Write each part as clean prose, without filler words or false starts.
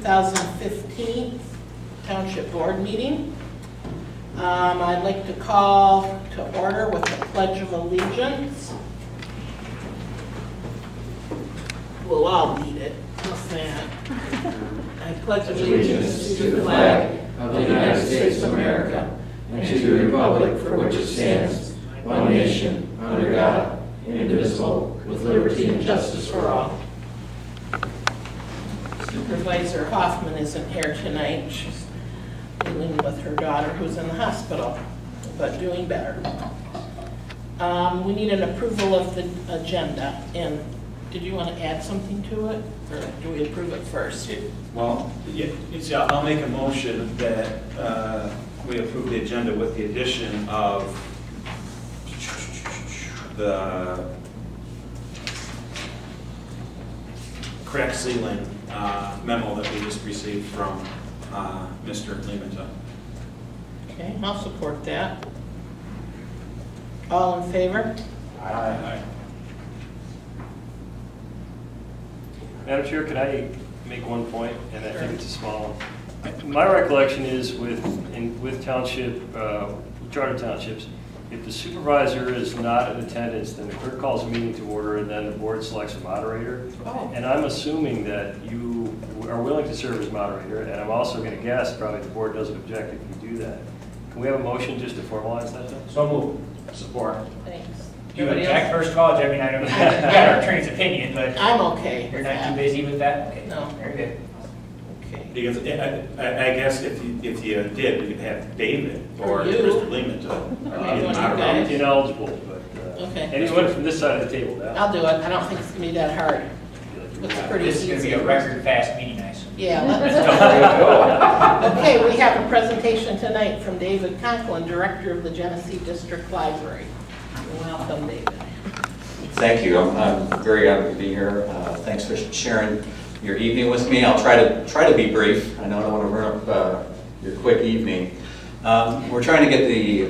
2015 Township Board meeting. I'd like to call to order with the Pledge of Allegiance. We'll all lead it. What's that? I pledge allegiance to the flag of the United States of America and to the republic for which it stands, one nation, under God, indivisible, with liberty and justice for all. Supervisor Hoffman isn't here tonight. She's dealing with her daughter who's in the hospital, but doing better. We need an approval of the agenda. And did you want to add something to it, or do we approve it first? Well, yeah, I'll make a motion that we approve the agenda with the addition of the crack ceiling memo that we just received from Mr. Lehman. Okay, I'll support that. All in favor? Aye. Madam Chair, can I make one point? And I think it's a small one. My recollection is with township, charter townships, if the supervisor is not in attendance, then the clerk calls a meeting to order and then the board selects a moderator. Oh. And I'm assuming that you are willing to serve as moderator, and I'm also going to guess probably the board doesn't object if you do that. Can we have a motion just to formalize that then? So moved. Support. Thanks. Do you object first call? I mean, I don't know. We got our attorney's opinion, but I'm okay. you're not too busy with that? Okay. No. Very good. Okay. Because I guess if you did, we could have David or you. Mr. Lehman to Okay, be one the of you moderator. guys. Ineligible, but Okay. anyone from this side of the table now. I'll do it. I don't think it's going to be that hard. It's pretty This is going to be easy. a record fast meeting, I assume. Yeah, let's Okay, we have a presentation tonight from David Conklin, Director of the Genesee District Library. Welcome, David. Thank you. I'm very honored to be here. Thanks for sharing your evening with me. I'll try to be brief. I know I don't want to run up your quick evening. We're trying to get the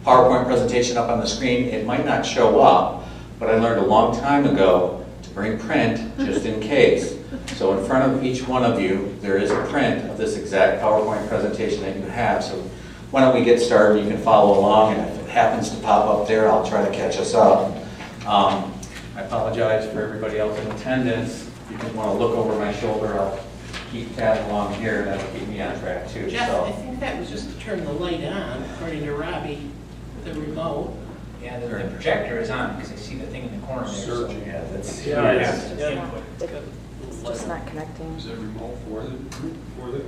PowerPoint presentation up on the screen. It might not show up, but I learned a long time ago to bring print just in case. So in front of each one of you, there is a print of this exact PowerPoint presentation that you have. So why don't we get started? You can follow along, and if it happens to pop up there, I'll try to catch us up. I apologize for everybody else in attendance. If you want to look over my shoulder, I'll keep tagging along here, and that'll keep me on track too. Jeff, So. I think that was just to turn the light on, according to Robbie, the remote. Yeah, the projector is on because I see the thing in the corner there. So. Yeah, that's It's just not connecting. Is there a remote for the?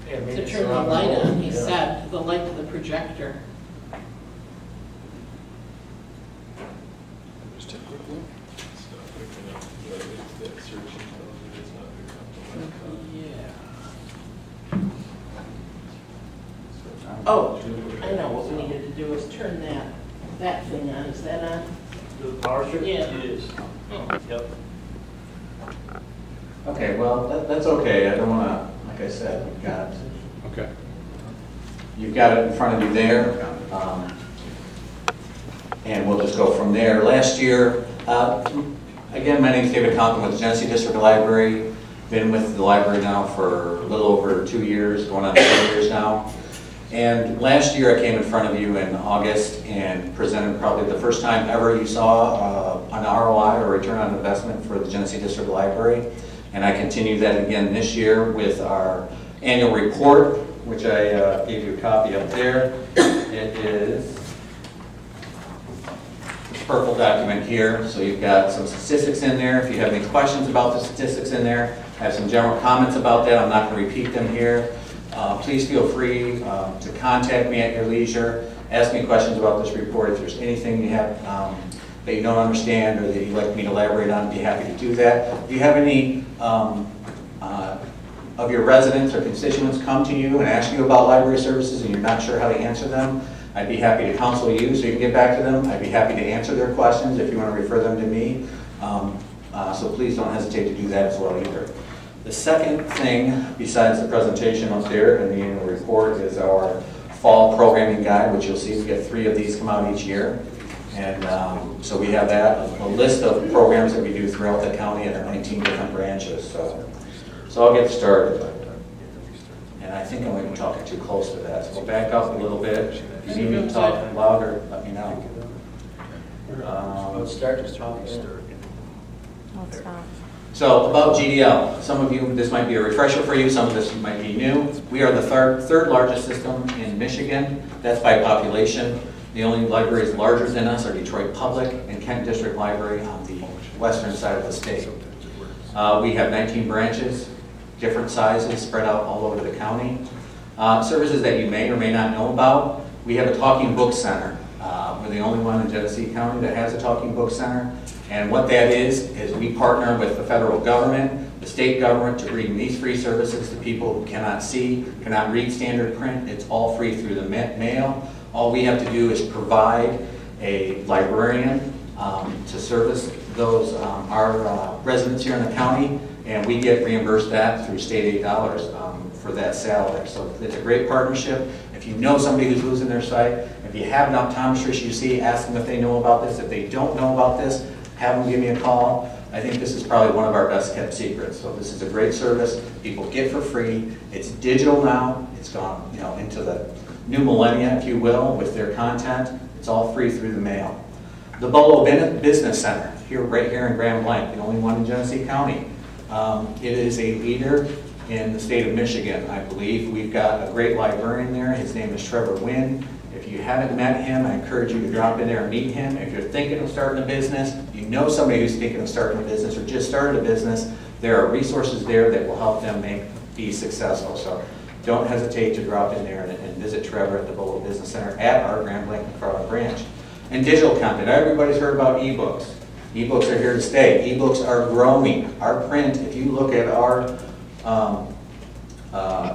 Yeah, maybe To it's turn the around light on, he Yeah. said, the light of the projector. Just take a quick look. It's not picking up. That search intelligence is not picking up the laptop. Yeah. Oh, I know, what we needed to do is turn that thing on. Is that on? The power strip? Yeah. It is. Oh. Yep. Okay, well, that's okay. I don't want to, like I said, Okay. you've got it in front of you there. And we'll just go from there. Last year, again, my name is David Conklin with the Genesee District Library. Been with the library now for a little over 2 years, going on 3 years now. And last year I came in front of you in August and presented probably the first time ever you saw an ROI, or return on investment, for the Genesee District Library. And I continue that again this year with our annual report, which I gave you a copy up there. It is this purple document here. So you've got some statistics in there. If you have any questions about the statistics in there, I have some general comments about that. I'm not going to repeat them here. Please feel free to contact me at your leisure. Ask me questions about this report. If there's anything you have that you don't understand or that you'd like me to elaborate on, I'd be happy to do that. If you have any of your residents or constituents come to you and ask you about library services and you're not sure how to answer them, I'd be happy to counsel you so you can get back to them. I'd be happy to answer their questions if you want to refer them to me. So please don't hesitate to do that as well either. The second thing, besides the presentation up there and the annual report, is our fall programming guide, which you'll see we get 3 of these come out each year. And so we have that, a list of programs that we do throughout the county at our 19 different branches. So So I'll get started. And I think I'm going to be talking too close to that, so we'll back up a little bit. If you need me to talk louder, let me know. Start to talk. So about GDL, some of you, this might be a refresher for you, some of this might be new. We are the third largest system in Michigan. That's by population. The only libraries larger than us are Detroit Public and Kent District Library on the western side of the state. We have 19 branches, different sizes, spread out all over the county. Services that you may or may not know about, we have a talking book center. We're the only one in Genesee County that has a talking book center. And what that is we partner with the federal government, the state government, to bring these free services to people who cannot see, cannot read standard print. It's all free through the mail. All we have to do is provide a librarian to service those our residents here in the county, and we get reimbursed that through state aid dollars for that salary. So it's a great partnership. If you know somebody who's losing their sight, if you have an optometrist you see, ask them if they know about this. If they don't know about this, have them give me a call. I think this is probably one of our best kept secrets. So this is a great service people get for free. It's digital now. It's gone, into the new millennia, if you will, with their content. It's all free through the mail. The Bolo Business Center, right here in Grand Blanc, the only one in Genesee County. It is a leader in the state of Michigan, I believe. We've got a great librarian there. His name is Trevor Wynn. If you haven't met him, I encourage you to drop in there and meet him. If you're thinking of starting a business, you know somebody who's thinking of starting a business or just started a business, there are resources there that will help them be successful. So don't hesitate to drop in there and visit Trevor at the Bolo Business Center at our Grand Blanc McFarland branch. And digital content. Everybody's heard about ebooks. Ebooks are here to stay. Ebooks are growing. Our print, if you look at our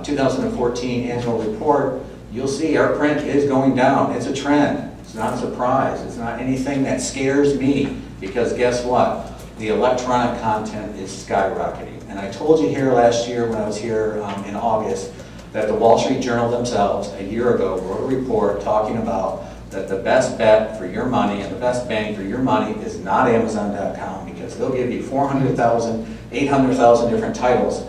2014 annual report, you'll see our print is going down. It's a trend. It's not a surprise. It's not anything that scares me, because guess what? The electronic content is skyrocketing. And I told you here last year when I was here in August that the Wall Street Journal themselves a year ago wrote a report talking about that the best bet for your money and the best bang for your money is not Amazon.com, because they'll give you 400,000, 800,000 different titles,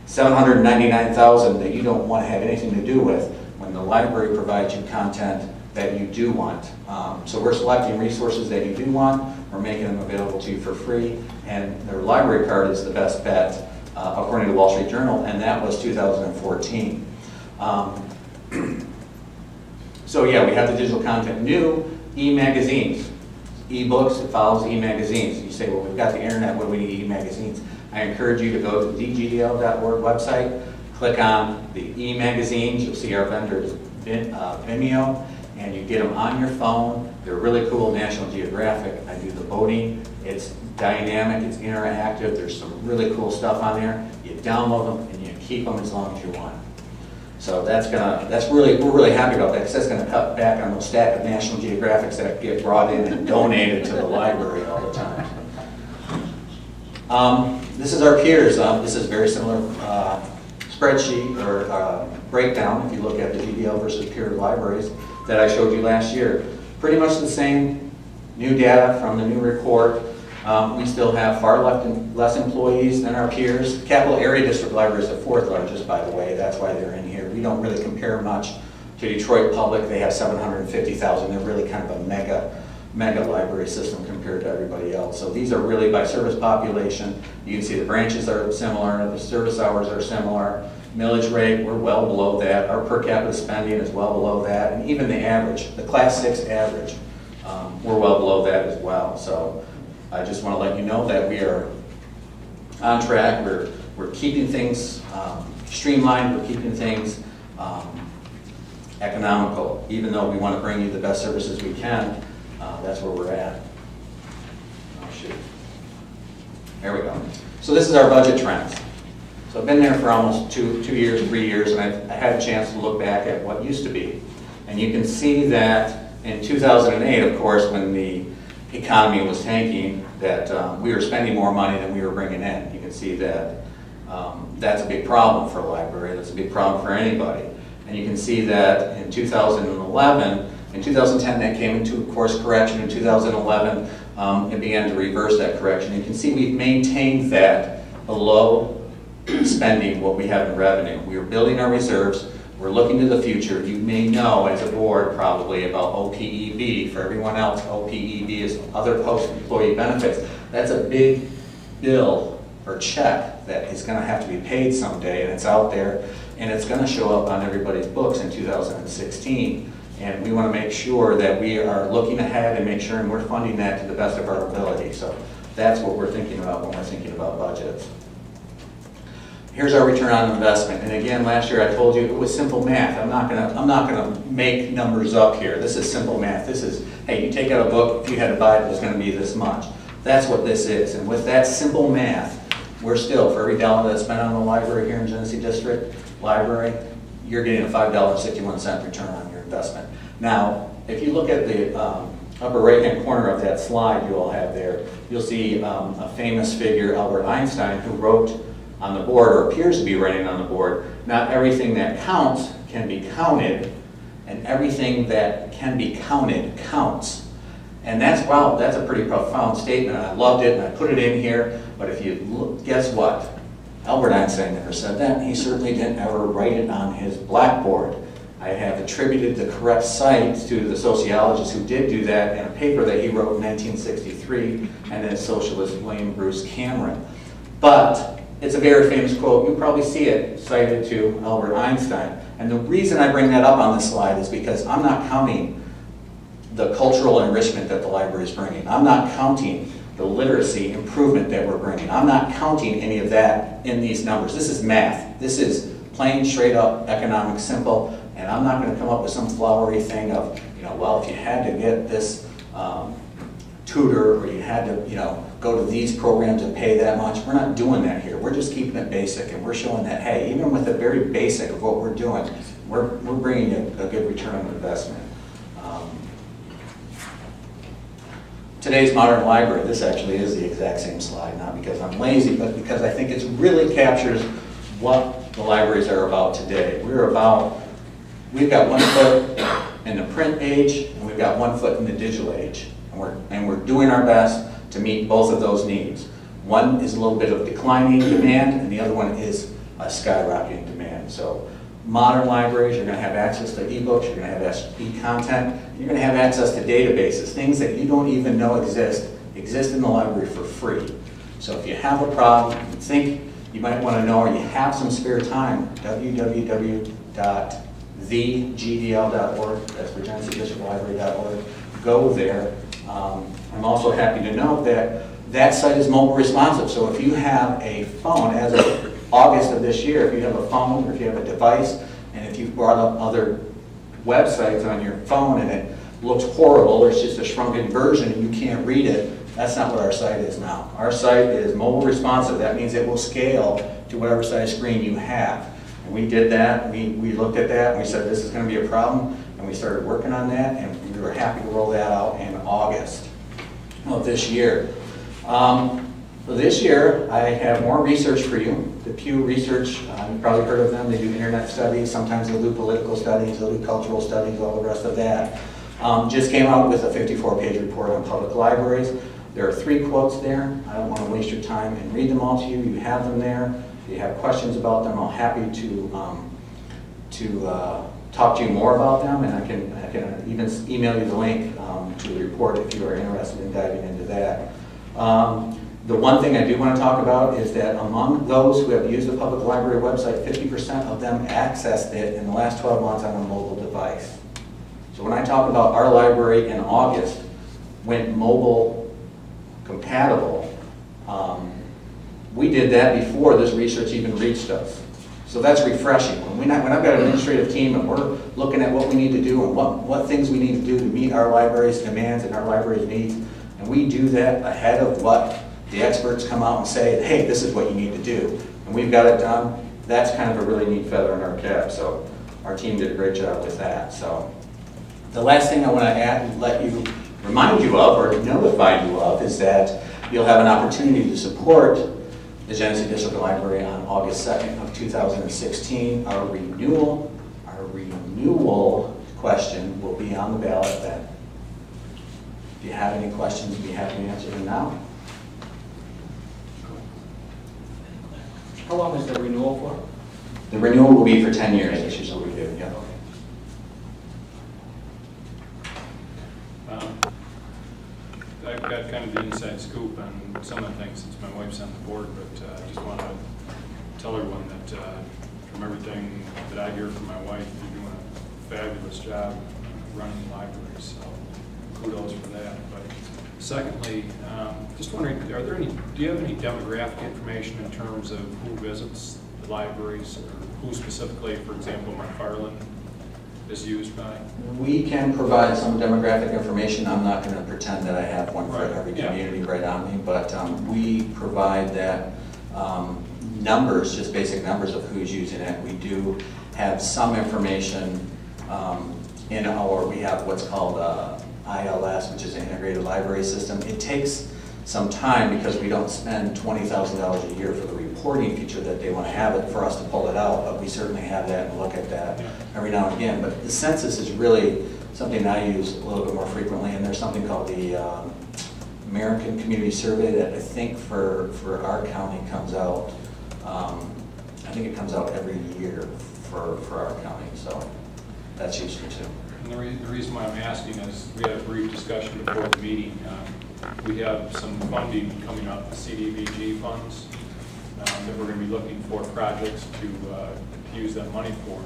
799,000 that you don't want to have anything to do with, when the library provides you content that you do want. So we're selecting resources that you do want, we're making them available to you for free, and their library card is the best bet, according to the Wall Street Journal, and that was 2014. So yeah, we have the digital content. New, e-magazines. E-books, it follows e-magazines. You say, well, we've got the internet, what do we need e-magazines? I encourage you to go to the dgdl.org website, click on the e-magazines, you'll see our vendors Vimeo, and you get them on your phone. They're really cool, National Geographic. I do the boating. It's dynamic, it's interactive, there's some really cool stuff on there. You download them and you keep them as long as you want. So we're really happy about that, because that's gonna cut back on those stack of National Geographics that get brought in and donated to the library all the time. This is our peers. This is very similar spreadsheet or breakdown, if you look at the GDL versus peer libraries that I showed you last year. Pretty much the same new data from the new report. We still have far less employees than our peers. Capital Area District Library is the fourth largest, by the way. That's why they're in here. We don't really compare much to Detroit Public. They have 750,000. They're really kind of a mega library system compared to everybody else. So these are really by service population. You can see the branches are similar, the service hours are similar. Millage rate, we're well below that. Our per capita spending is well below that. And even the average, the Class 6 average, we're well below that as well. So I just want to let you know that we are on track. We're keeping things streamlined. We're keeping things economical. Even though we want to bring you the best services we can, that's where we're at. Oh, shoot. There we go. So this is our budget trends. So I've been there for almost 2 years, 3 years, and I had a chance to look back at what used to be. And you can see that in 2008, of course, when the economy was tanking, that we were spending more money than we were bringing in. You can see that that's a big problem for a library. That's a big problem for anybody. And you can see that in 2011, in 2010 that came into course correction. In 2011, it began to reverse that correction. You can see we've maintained that below spending what we have in revenue. We are building our reserves. We're looking to the future. You may know as a board probably about OPEB. For everyone else, OPEB is other post-employee benefits. That's a big bill or check that is going to have to be paid someday, and it's out there, and it's going to show up on everybody's books in 2016. And we want to make sure that we are looking ahead and make sure we're funding that to the best of our ability. So that's what we're thinking about when we're thinking about budgets. Here's our return on investment. And again, last year I told you it was simple math. I'm not gonna make numbers up here. This is simple math. This is, hey, you take out a book, if you had to buy it, it was gonna be this much. That's what this is. And with that simple math, we're still, for every dollar that's spent on the library here in Genesee District Library, you're getting a $5.61 return on your investment. Now, if you look at the upper right-hand corner of that slide you all have there, you'll see a famous figure, Albert Einstein, who wrote on the board, or appears to be writing on the board, not everything that counts can be counted, and everything that can be counted counts. And that's, wow, that's a pretty profound statement. I loved it, and I put it in here, but if you look, guess what? Albert Einstein never said that. He certainly didn't ever write it on his blackboard. I have attributed the correct site to the sociologist who did do that in a paper that he wrote in 1963, and then socialist William Bruce Cameron. But it's a very famous quote. You probably see it cited to Albert Einstein. And the reason I bring that up on this slide is because I'm not counting the cultural enrichment that the library is bringing. I'm not counting the literacy improvement that we're bringing. I'm not counting any of that in these numbers. This is math. This is plain, straight up, economic, simple. And I'm not going to come up with some flowery thing of, well, if you had to get this tutor, or you had to, go to these programs and pay that much. We're not doing that here. We're just keeping it basic, and we're showing that, hey, even with the very basic of what we're doing, we're bringing a good return on investment. Today's modern library, this actually is the exact same slide, not because I'm lazy, but because I think it really captures what the libraries are about today. We've got 1 foot in the print age, and we've got 1 foot in the digital age. And we're doing our best to meet both of those needs. One is a little bit of declining demand, and the other one is a skyrocketing demand. So modern libraries, you're going to have access to ebooks, you're going to have e-content, you're going to have access to databases, things that you don't even know exist in the library for free. So if you have a problem, you think you might want to know, or you have some spare time, www.thegdl.org, that's for GeneseeDistrictLibrary.org, go there. I'm also happy to note that that site is mobile responsive. So if you have a phone, as of August of this year, if you have a phone or if you have a device, and if you've brought up other websites on your phone and it looks horrible, or it's just a shrunken version and you can't read it, that's not what our site is now. Our site is mobile responsive. That means it will scale to whatever size screen you have. And we did that. We looked at that and we said this is going to be a problem, and we started working on that, and we were happy to roll that out in August of this year. For this year, I have more research for you. The Pew Research, you've probably heard of them. They do internet studies. Sometimes they'll do political studies. They'll do cultural studies, all the rest of that. Just came out with a 54-page report on public libraries. There are 3 quotes there. I don't want to waste your time and read them all to you. You have them there. If you have questions about them, I'm happy to talk to you more about them, and I can even email you the link to the report if you are interested in diving into that. The one thing I do want to talk about is that among those who have used the public library website, 50% of them accessed it in the last 12 months on a mobile device. So when I talk about our library in August went mobile compatible, we did that before this research even reached us. So that's refreshing. When I've got an administrative team and we're looking at what we need to do and what things we need to do to meet our library's demands and our library's needs, and we do that ahead of what the experts come out and say, hey, this is what you need to do, and we've got it done, that's kind of a really neat feather in our cap. So our team did a great job with that. So the last thing I want to add and remind you of or notify you of is that you'll have an opportunity to support the Genesee District Library on August 2nd of 2016. Our renewal question will be on the ballot then. If you have any questions, we'll be happy to answer them now. How long is the renewal for? The renewal will be for 10 years, that's usually what we do, yeah. I've got kind of the inside scoop on some of the things since my wife's on the board, but I just want to tell everyone that from everything that I hear from my wife, you're doing a fabulous job running the library, so kudos for that. But secondly, just wondering, do you have any demographic information in terms of who visits the libraries, or who specifically, for example, McFarland is used by? We can provide some demographic information. I'm not going to pretend that I have one for Right. every Yeah. community right on me, but we provide that numbers, just basic numbers of who's using it. We do have some information in we have what's called ILS, which is an integrated library system. It takes some time because we don't spend $20,000 a year for the reporting feature that they want to have it for us to pull it out, but we certainly have that and look at that every now and again. But the census is really something I use a little bit more frequently, and there's something called the American Community Survey that I think for our county comes out, I think it comes out every year for our county, so that's useful too. And the reason why I'm asking is we had a brief discussion before the meeting. We have some funding coming up, CDBG funds, that we're going to be looking for projects to use that money for.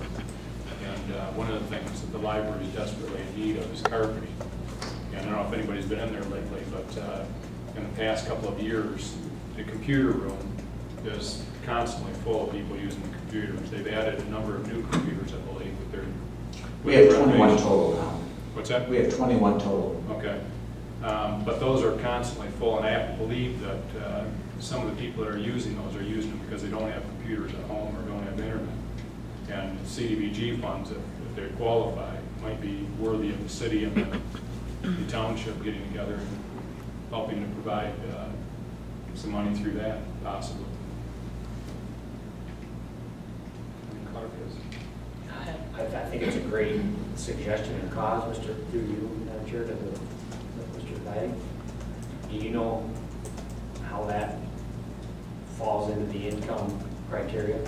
And one of the things that the library is desperately in need of is carpeting. And I don't know if anybody's been in there lately, but in the past couple of years, the computer room is constantly full of people using the computers. They've added a number of new computers, I believe, with their We have 21 total now. What's that? We have 21 total. Okay. But those are constantly full, and I have to believe that some of the people that are using those are using them because they don't have computers at home or don't have internet. And CDBG funds, if they qualify, might be worthy of the city and the township getting together and helping to provide some money through that, possibly. Clark is. I think it's a great suggestion and cause, Mr. Through you, Madam Chair, to Mr. Lighting. Do you know how that falls into the income criteria?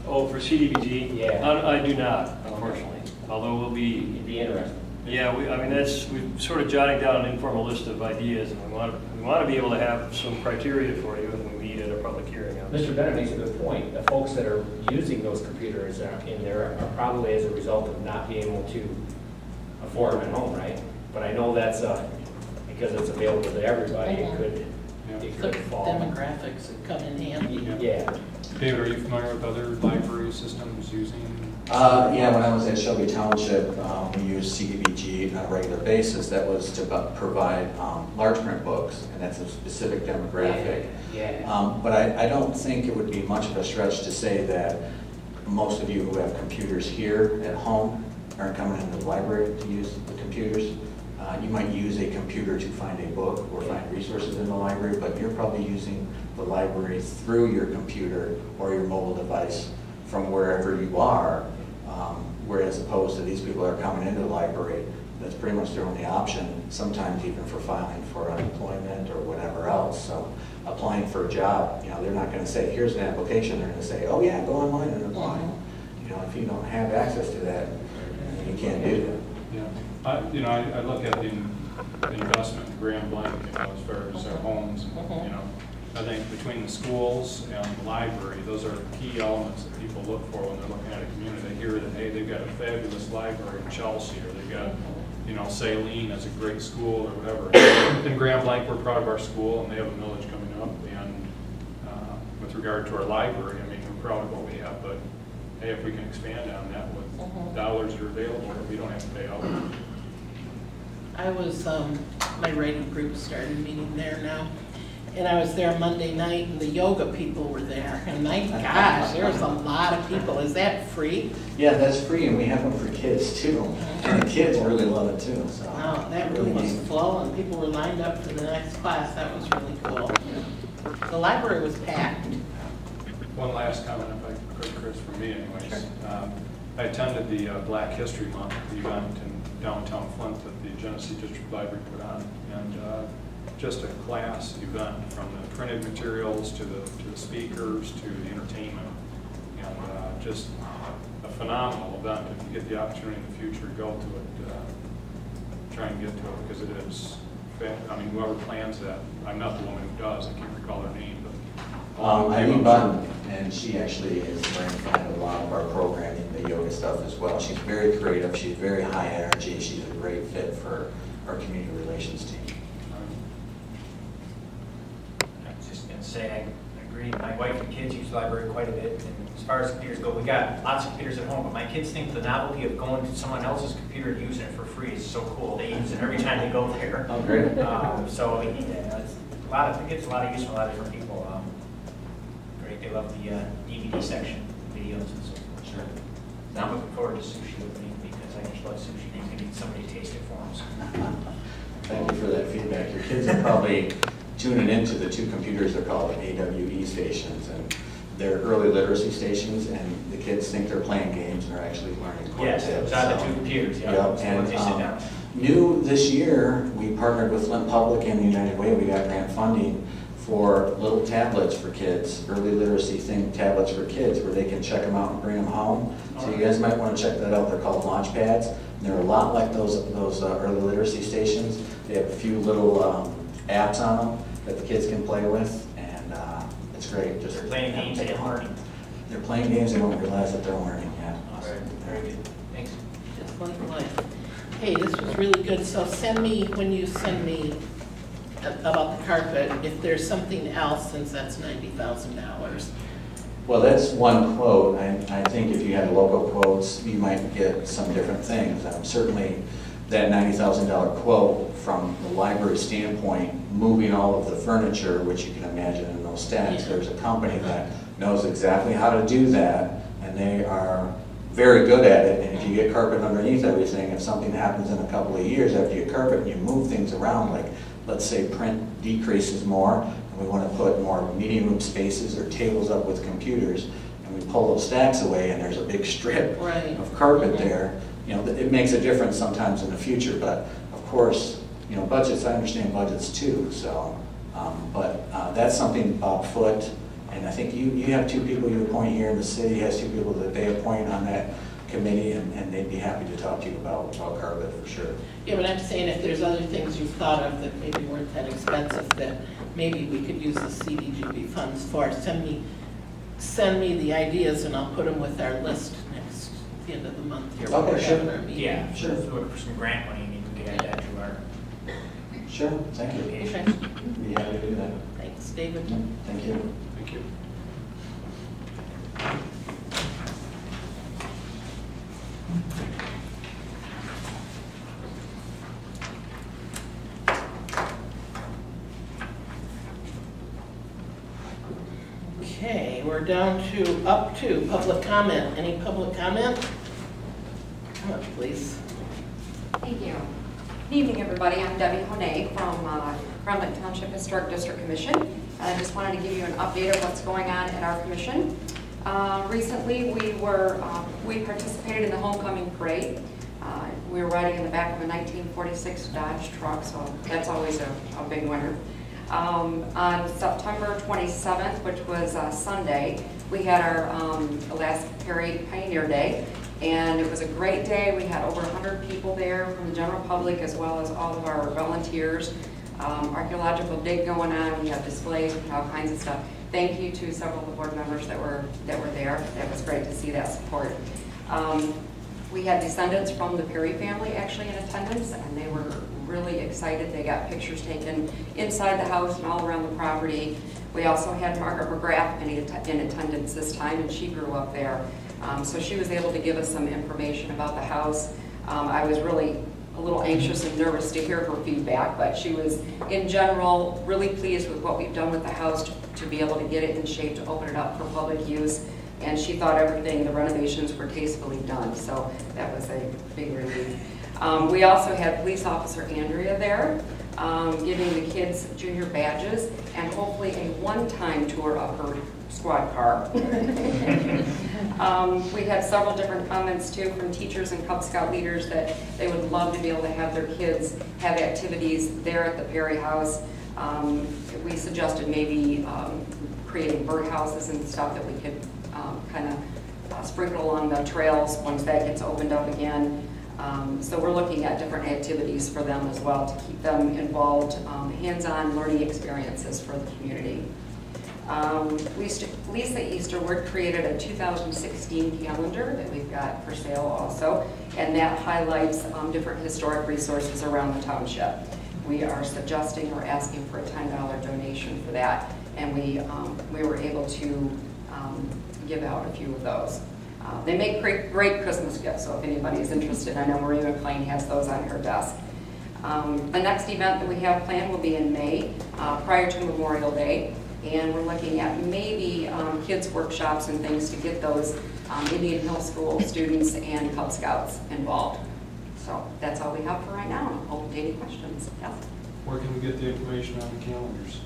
Oh, for CDBG? Yeah. I do not, unfortunately. Although we'll be, It'd be interesting. yeah, I mean, we're sort of jotting down an informal list of ideas, and we want to be able to have some criteria for you when we meet at a public hearing. Mr. Bennett makes a good point. The folks that are using those computers in there are probably as a result of not being able to afford them at home, right? But I know that's because it's available to everybody, it could The fall. demographics that come in handy. Yeah. David, are you familiar with other library systems using? Yeah, when I was at Shelby Township, we used CDBG on a regular basis. That was to provide large print books, and that's a specific demographic. Yeah. But I don't think it would be much of a stretch to say that most of you who have computers here at home aren't coming into the library to use the computers. You might use a computer to find a book or find resources in the library, but you're probably using the library through your computer or your mobile device from wherever you are, whereas opposed to these people that are coming into the library, that's pretty much their only option, sometimes even for filing for unemployment or whatever else. So applying for a job, they're not going to say, here's an application. They're going to say, oh yeah, go online and apply. If you don't have access to that, you can't do that. Yeah. I look at the investment in Grand Blanc, as far as our homes, I think between the schools and the library, those are key elements that people look for when they're looking at a community. They hear that, hey, they've got a fabulous library in Chelsea, or they've got, Saline as a great school, or whatever. In Grand Blanc, we're proud of our school, and they have a millage coming up. And with regard to our library, we're proud of what we have, but hey, if we can expand on that with dollars that are available, we don't have to pay out. I was, my writing group started meeting there now, and I was there Monday night, and the yoga people were there, and my gosh, there was a lot of people. Is that free? Yeah, that's free, and we have one for kids too. And the kids really love it too. So Wow, that room was full, and people were lined up for the next class. That was really cool. The library was packed. One last comment, if I could, Chris, from me anyways. Sure. I attended the Black History Month event in downtown Flint that the Genesee District Library put on. And just a class event, from the printed materials to the speakers to the entertainment, and just a phenomenal event. If you get the opportunity in the future, go to it. Try and get to it, because it is. I mean, whoever plans that, I'm not the woman who does. I can't recall her name, but Eileen Button, and she actually is brain a lot of our programming, the yoga stuff as well. She's very creative. She's very high energy. She's a great fit for our community relations team. I was just going to say, I agree. My wife and kids use the library quite a bit. And as far as computers go, we got lots of computers at home, but my kids think the novelty of going to someone else's computer and using it for free is so cool. They use it every time they go there. Oh, great. So yeah, it's a lot of, it gets a lot of use from a lot of different people. Great. They love the DVD section, videos and so forth. Sure. Now I'm looking forward to sushi with me, because I just love sushi and I need somebody to taste it for them. So. Thank you for that feedback. Your kids are probably tuning into the two computers. They're called AWE stations, and they're early literacy stations, and the kids think they're playing games and they're actually learning core Yes, tips. it's on the two computers. Yeah. Yep, So and they sit down. new this year, we partnered with Flint Public and the United Way. We got grant funding for little tablets for kids, early literacy thing tablets for kids, where they can check them out and bring them home. So you guys might want to check that out. They're called launch pads. And they're a lot like those early literacy stations. They have a few little apps on them that the kids can play with, and it's great. Just They're playing games and learning. They're playing games. They don't realize that they're learning yet. Awesome. Very good. Thanks. Just like life. Hey, this was really good. So send me, when you send me about the carpet, if there's something else, since that's $90,000. Well, that's one quote. I think if you had local quotes, you might get some different things. Certainly, that $90,000 quote, from the library standpoint, moving all of the furniture, which you can imagine in those stacks, Yeah. there's a company that knows exactly how to do that, and they are very good at it. And if you get carpet underneath everything, if something happens in a couple of years after you carpet and you move things around, like let's say print decreases more, and we want to put more meeting room spaces or tables up with computers, and we pull those stacks away and there's a big strip Right. of carpet there, you know, it makes a difference sometimes in the future. But of course, you know, budgets, I understand budgets too, so, that's something Bob Foote, and I think you have two people you appoint here in the city, has two people that they appoint on that committee, and they'd be happy to talk to you about carpet for sure. Yeah, but I'm saying if there's other things you've thought of that maybe weren't that expensive, that maybe we could use the CDGB funds for, send me the ideas and I'll put them with our list next, at the end of the month here. when Okay, we're sure. having our meeting. Yeah, Sure. if we're looking for some grant money, maybe we could add that to our Sure, thank you. application. Be happy to do that. Thanks, David. Thank you. thank you. Okay, we're down to, up to public comment. Any public comment? Come up, please. Thank you. Good evening, everybody. I'm Debbie Honay from Blanc Township Historic District Commission. I just wanted to give you an update of what's going on at our commission. Recently, we participated in the homecoming parade. We were riding in the back of a 1946 Dodge truck, so that's always a big winner. On September 27th, which was Sunday, we had our last parade, Pioneer Day, and it was a great day. We had over 100 people there from the general public as well as all of our volunteers. Archaeological dig going on. We have displays, we have all kinds of stuff. Thank you to several of the board members that were there. It was great to see that support. We had descendants from the Perry family actually in attendance, and they were really excited. They got pictures taken inside the house and all around the property. We also had Margaret McGrath in attendance this time, and she grew up there. So she was able to give us some information about the house. I was really a little anxious and nervous to hear her feedback, but she was, in general, really pleased with what we've done with the house to be able to get it in shape to open it up for public use. And she thought everything, the renovations were tastefully done, so that was a big relief. We also had police officer Andrea there. giving the kids junior badges, and hopefully a one-time tour of her squad car. We had several different comments too from teachers and Cub Scout leaders that they would love to be able to have their kids have activities there at the Perry House. We suggested maybe creating birdhouses and stuff that we could kind of sprinkle along the trails once that gets opened up again. So we're looking at different activities for them as well to keep them involved, hands-on learning experiences for the community. Lisa Easterwood created a 2016 calendar that we've got for sale also, and that highlights different historic resources around the township. We are suggesting or asking for a $10 donation for that, and we were able to give out a few of those. They make great Christmas gifts, so if anybody is interested, I know Maria McLean has those on her desk. The next event that we have planned will be in May, prior to Memorial Day. And we're looking at maybe kids' workshops and things to get those Indian Hill School students and Cub Scouts involved. So that's all we have for right now. I'm open to any questions. Yes? Where can we get the information on the calendars?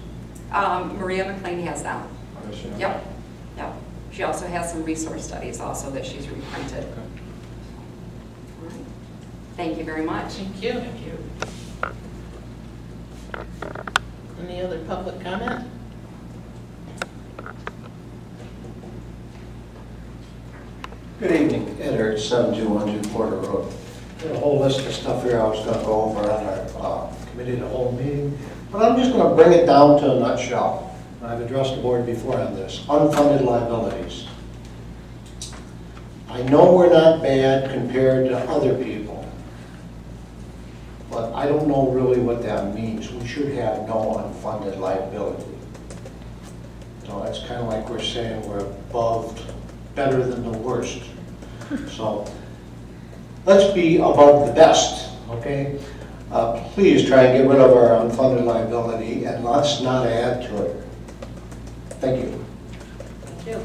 Maria McLean has them. Oh, does she? Yep. Yep. She also has some resource studies also that she's reprinted. Okay. All right. Thank you very much. Thank you. Thank you. Any other public comment? Good evening, Ed, 7212 Porter Road. Got a whole list of stuff here I was going to go over on our committee of the whole meeting, but I'm just going to bring it down to a nutshell. I've addressed the board before on this. Unfunded liabilities. I know we're not bad compared to other people, but I don't know really what that means. We should have no unfunded liability. So that's kind of like we're saying we're above, better than the worst. So let's be above the best, okay? Please try and get rid of our unfunded liability and let's not add to it. Thank you. Thank you.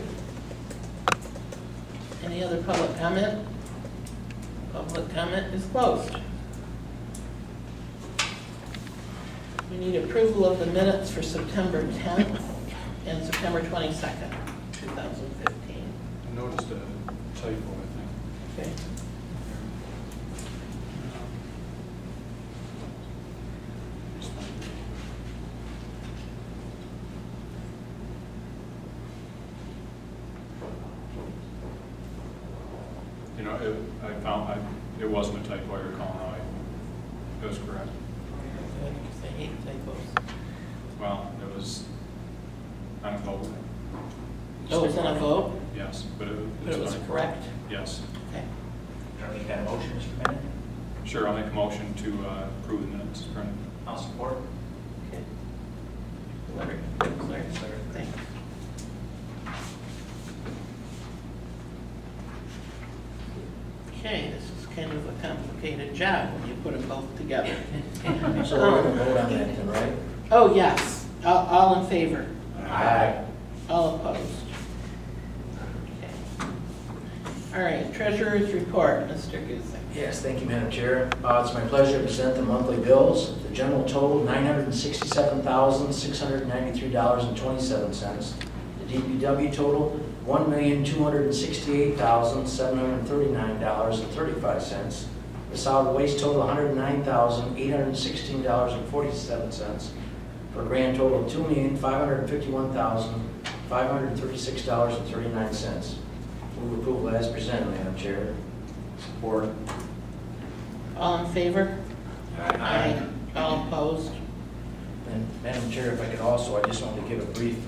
Any other public comment? Public comment is closed. We need approval of the minutes for September 10th and September 22nd, 2015. I noticed a typo, I think. Okay. You know, it wasn't a typo, I recall now. It was correct. I hate typos. Well, it was on a vote. Oh, it was on a vote? Yes, but But it was fine. correct? Yes. Okay. Can I make that motion, Mr. Bennett? Sure, I'll make a motion to approve the minutes as printed. I'll support. Okay. Larry, thanks. Okay, this is kind of a complicated job when you put them both together. So we're going to vote on that then, right? Oh, yes. All in favor? Aye. All opposed? Okay. All right, treasurer's report, Mr. Guzik. Yes, thank you, Madam Chair. It's my pleasure to present the monthly bills. The general total, $967,693.27. The DPW total, $1,268,739.35. The solid waste total, $109,816.47. For a grand total of $2,551,536.39. Move approval as presented, Madam Chair. Support. All in favor? Aye. All opposed? And Madam Chair, if I could also, I just wanted to give a brief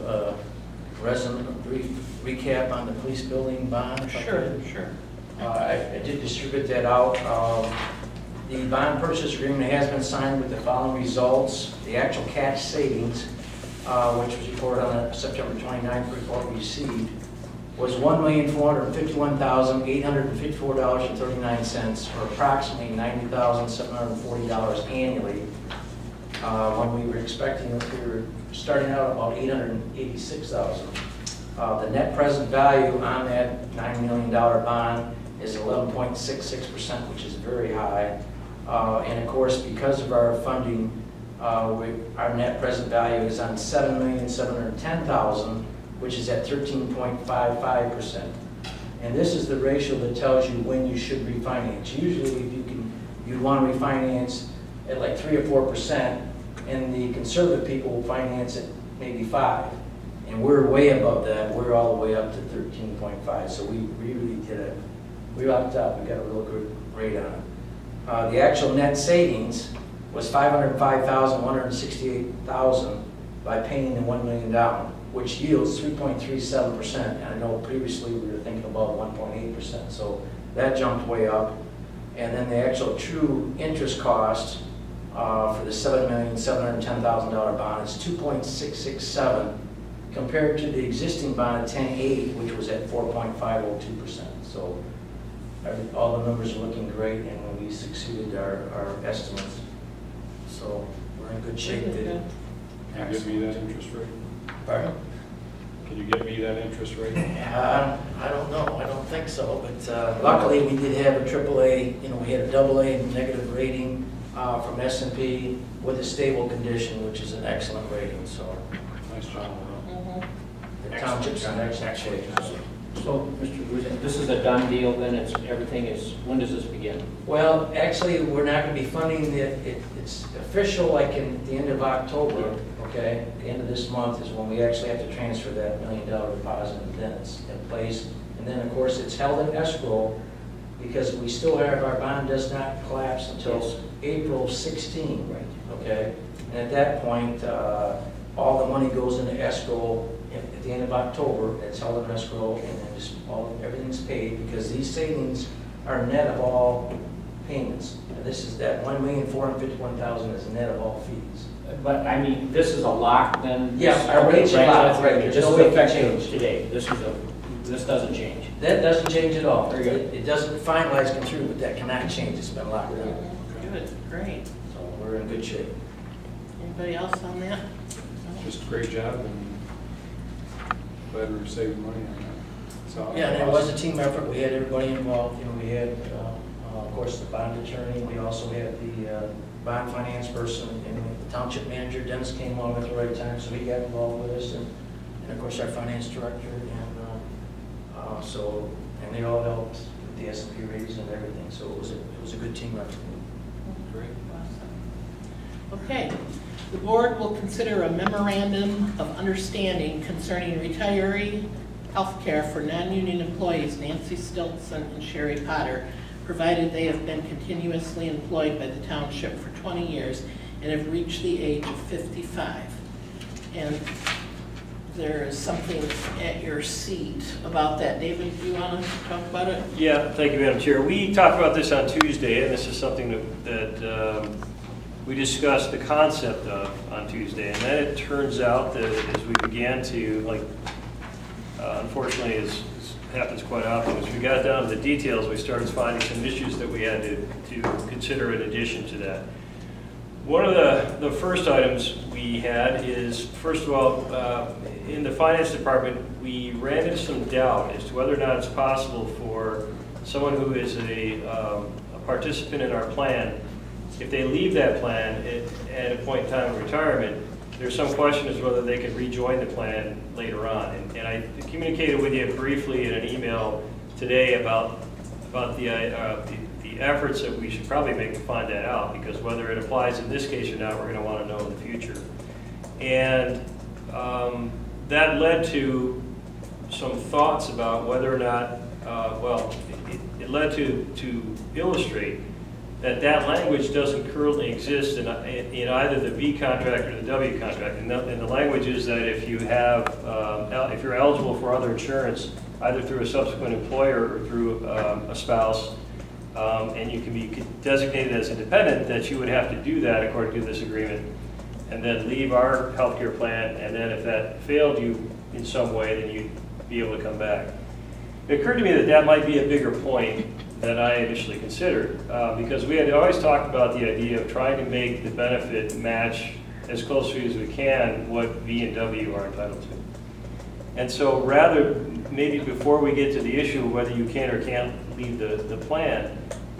recap on the police building bond. if I could. Sure. I did distribute that out. The bond purchase agreement has been signed with the following results. The actual cash savings, which was reported on the September 29th report we received, was $1,451,854.39, or approximately $90,740 annually. When we were expecting, we were starting out about $886,000. The net present value on that $9 million bond is 11.66%, which is very high. And of course, because of our funding our net present value is on $7,710,000, which is at 13.55%. And this is the ratio that tells you when you should refinance. Usually, if you'd want to refinance at like 3 or 4%, and the conservative people will finance it maybe 5%. And we're way above that. We're all the way up to 13.5. So we really did it. We lucked out. We got a real good rate on it. The actual net savings was $505,168,000 by paying the $1 million down, which yields 3.37%. And I know previously we were thinking about 1.8%. So that jumped way up. And then the actual true interest cost for the $7,710,000 bond is 2.667 compared to the existing bond at 10.8, which was at 4.502%. So all the numbers are looking great, and we succeeded our estimates. So we're in good shape. Really good. Can you give me that interest rate? Pardon? Can you give me that interest rate? I don't know. I don't think so. But luckily, we did have a AAA. You know, we had a AA negative rating from S&P with a stable condition, which is an excellent rating. So Nice job. the township's in excellent shape. So, Mr. Guzin, this is a done deal then? Everything is, when does this begin? Well, actually, we're not going to be funding it. It's official like in the end of October, okay? The end of this month is when we actually have to transfer that $1 million deposit, and then it's in place. And then, of course, it's held in escrow because we still have, our bond does not collapse until April 16, Right. okay? And at that point, all the money goes into escrow at the end of October. It's held in escrow, and then just everything's paid because these savings are net of all payments. And this is that $1,451,000 is net of all fees. But, I mean, this is a lock then? Yeah, our rates are locked, right. This There's is no way to effective change. today. This doesn't change. That doesn't change at all. Very good. It doesn't finalize come through, but that cannot change. It's been locked down. Good, great. So we're in good shape. Anybody else on that? Just a great job, and glad we were saving money on that. So, Yeah, and it was a team effort. We had everybody involved. You know, we had, of course, the bond attorney. We also had the bond finance person, and the township manager. Dennis came along at the right time, so he got involved with us, and of course our finance director, and and they all helped with the S&P ratings and everything. So it was a good team effort. great. Awesome. Okay. The board will consider a memorandum of understanding concerning retiree health care for non-union employees Nancy Stilson and Sherry Potter, provided they have been continuously employed by the township for 20 years and have reached the age of 55. And there is something at your seat about that. David, do you want to talk about it? Yeah, thank you, Madam Chair. We talked about this on Tuesday, and this is something that we discussed the concept of on Tuesday. And then it turns out that as we began to, unfortunately, as happens quite often, as we got down to the details, we started finding some issues that we had to consider in addition to that. One of the first items we had is, first of all, in the finance department, we ran into some doubt as to whether or not it's possible for someone who is a participant in our plan, if they leave that plan at a point in time of retirement, there's some question as to whether they can rejoin the plan later on. And I communicated with you briefly in an email today about the efforts that we should probably make to find that out, because whether it applies in this case or not, we're going to want to know in the future. And that led to some thoughts about whether or not, it led to illustrate that language doesn't currently exist in either the V contract or the W contract. And the language is that if you have, if you're eligible for other insurance, either through a subsequent employer or through a spouse, and you can be designated as independent, that you would have to do that according to this agreement, and then leave our healthcare plan, and then if that failed you in some way, then you'd be able to come back. It occurred to me that might be a bigger point than I initially considered, because we had always talked about the idea of trying to make the benefit match as closely as we can what V and W are entitled to. And so rather, maybe before we get to the issue of whether you can or can't leave the plan,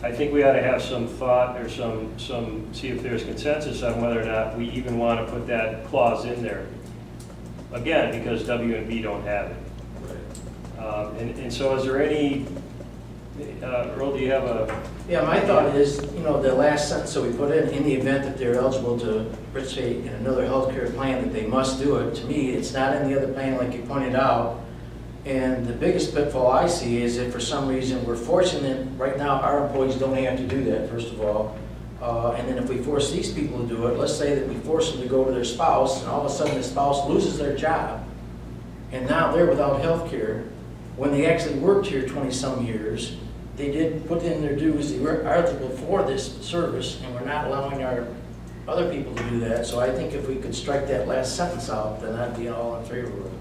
I think we ought to have some thought or see if there's consensus on whether or not we even want to put that clause in there. Again, because W and B don't have it. And so is there any, Earl, do you have a? Yeah, my thought is, the last sentence that we put in the event that they're eligible to participate in another healthcare plan, that they must do it. To me, it's not in the other plan like you pointed out. And the biggest pitfall I see is if for some reason we're fortunate, right now our employees don't have to do that, first of all. And then if we force these people to do it, let's say that we force them to go to their spouse, and all of a sudden the spouse loses their job, and now they're without health care. When they actually worked here 20-some years, they did put in their dues, they were eligible for this service, and we're not allowing our other people to do that. So I think if we could strike that last sentence out, then I'd be all in favor of it.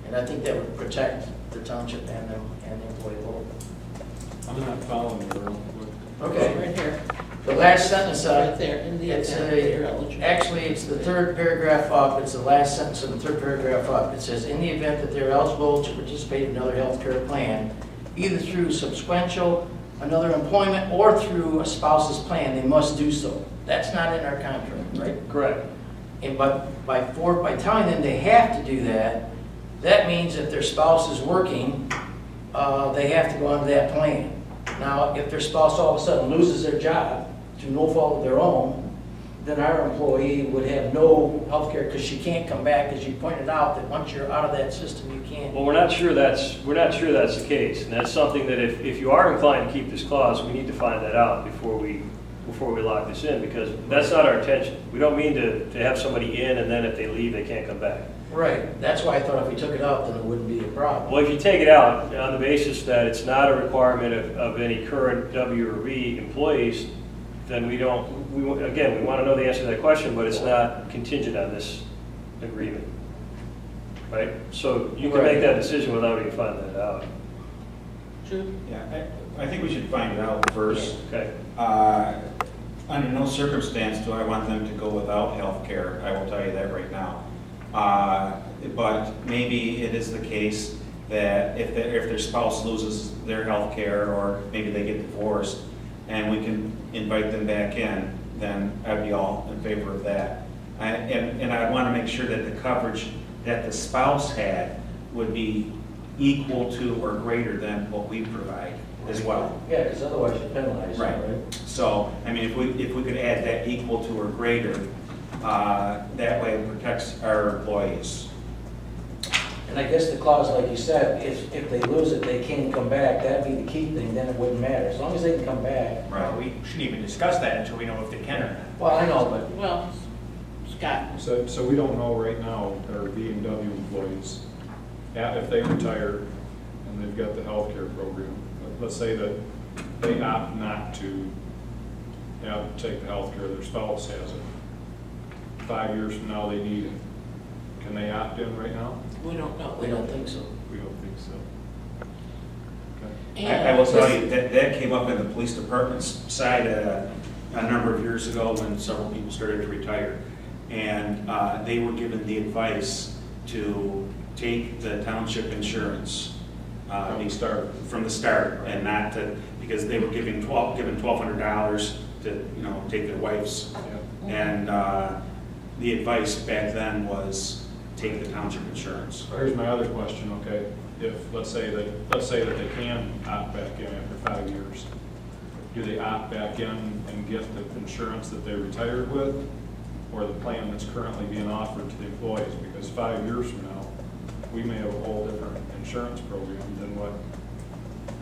And I think that would protect the township and the employee both. I'm not following you, Earl. Okay. Right here, The last sentence right there, in the it's event that you're eligible. actually, it's the third paragraph up. It's the last sentence of the third paragraph up. It says, in the event that they're eligible to participate in another health care plan, either through subsequential, another employment, or through a spouse's plan, they must do so. That's not in our contract, right? Correct. And but by telling them they have to do that, that means if their spouse is working, they have to go onto that plan. Now, if their spouse all of a sudden loses their job through no fault of their own, then our employee would have no health care because she can't come back, as you pointed out, that once you're out of that system, you can't. Well, we're not sure that's the case, and that's something that if you are inclined to keep this clause, we need to find that out before we lock this in, because that's not our intention. We don't mean to have somebody in and then if they leave, they can't come back. Right. That's why I thought if we took it out, then it wouldn't be a problem. Well, if you take it out on the basis that it's not a requirement of any current W or B employees, then we want to know the answer to that question, but it's not contingent on this agreement, right? So you can make that decision without even finding that out. True. Yeah, I think we should find it out first. Okay. Under no circumstance do I want them to go without health care. I will tell you that right now. But maybe it is the case that if their spouse loses their health care, or maybe they get divorced, and we can invite them back in, then I'd be all in favor of that. And I want to make sure that the coverage that the spouse had would be equal to or greater than what we provide as well. Yeah, because otherwise you're penalized, Right. So, I mean, if we could add that equal to or greater, that way it protects our employees. And I guess the clause, like you said, if they lose it, they can't come back. That'd be the key thing. Then it wouldn't matter as long as they can come back. Well, we shouldn't even discuss that until we know if they can or not. Well, I know, but Well, Scott, So we don't know right now, our B and W employees, if they retire and they've got the healthcare program, let's say that they opt not to take the healthcare, their spouse has it. 5 years from now, they need it. Can they opt in right now? we don't know. we don't think so. We don't think so. Okay. And I will tell you, that came up in the police department's side a number of years ago when several people started to retire. And they were given the advice to take the township insurance from the start, and not to, because they were given $1,200 to take their wife's. Yeah. And the advice back then was take the township insurance. Here's my other question, okay? If, let's say that they can opt back in after 5 years, do they opt back in and get the insurance that they retired with, or the plan that's currently being offered to the employees? Because 5 years from now, we may have a whole different insurance program than what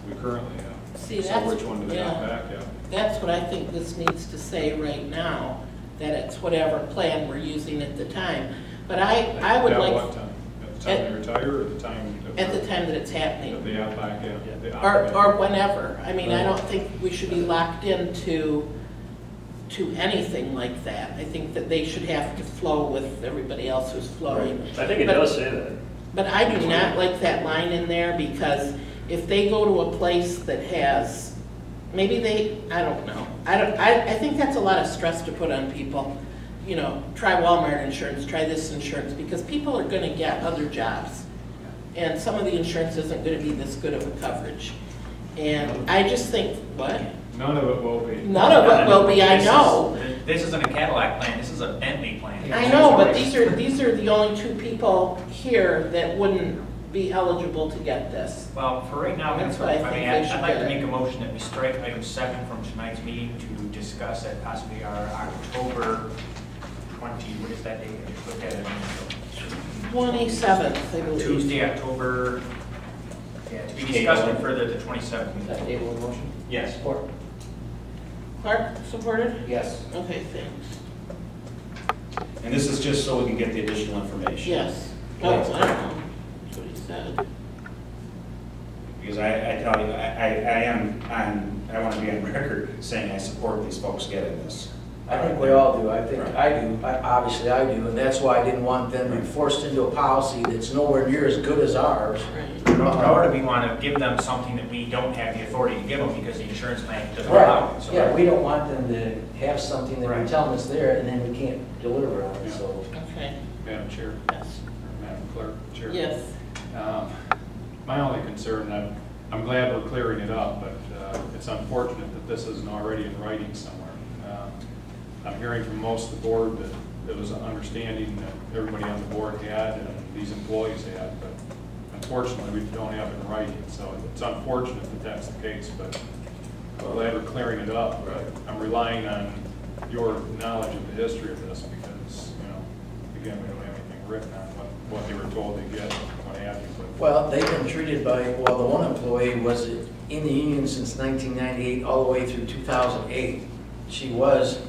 we currently have. See, So that's- which one do they opt yeah. back in? that's what I think this needs to say right now, that it's whatever plan we're using at the time. But I would At like, what time? At the time they retire, or the time? at the time that it's That happening, they opt back in? They opt back in. or whenever. I mean, I don't think we should be locked into anything like that. I think that they should have to flow with everybody else who's flowing. I think it But- does say that. But I do not like that line in there, because if they go to a place that has, maybe I don't know. I think that's a lot of stress to put on people. Try Walmart insurance, try this insurance, because people are gonna get other jobs. And some of the insurance isn't gonna be this good of a coverage. And I just think, what? None of it will be. None of it will be, I know. This isn't a Cadillac plan, this is a Bentley plan. I know, but these are the only two people here that wouldn't be eligible to get this. Well, for right now, That's that's why I what, I think mean, they should I'd like get to it. make a motion that we strike item 7 from tonight's meeting to discuss at possibly our October 20, what is that date? I just looked at it. 27th, I believe. Tuesday, October, yeah, to be discussed and further the 27th. Is that table in motion? Yes. Support. Clark, supported? Yes. Okay, thanks. And this is just so we can get the additional information. Yes. Oh, I don't know. That's what he said. Because I tell you, I want to be on record saying I support these folks getting this. I think we all do. I think I do. Obviously, I do. And that's why I didn't want them to be forced into a policy that's nowhere near as good as ours. Right. Nor do we want to give them something that we don't have the authority to give them because the insurance plan doesn't Right. allow it. So Yeah, we don't want them to have something that we Right. tell them is there and then we can't deliver on it, so. Okay, Madam Chair, yes. or Madam Clerk, Chair. Yes. My only concern, I'm glad we're clearing it up, but it's unfortunate that this isn't already in writing somewhere. I'm hearing from most of the board that there was an understanding that everybody on the board had and these employees had, but unfortunately, we don't have it in writing, so it's unfortunate that that's the case, but I'm glad we're clearing it up. I'm relying on your knowledge of the history of this because, you know, again, we don't have anything written on what they were told to get, what have you. But Well, they've been treated by, well, the one employee was in the union since 1998 all the way through 2008. She was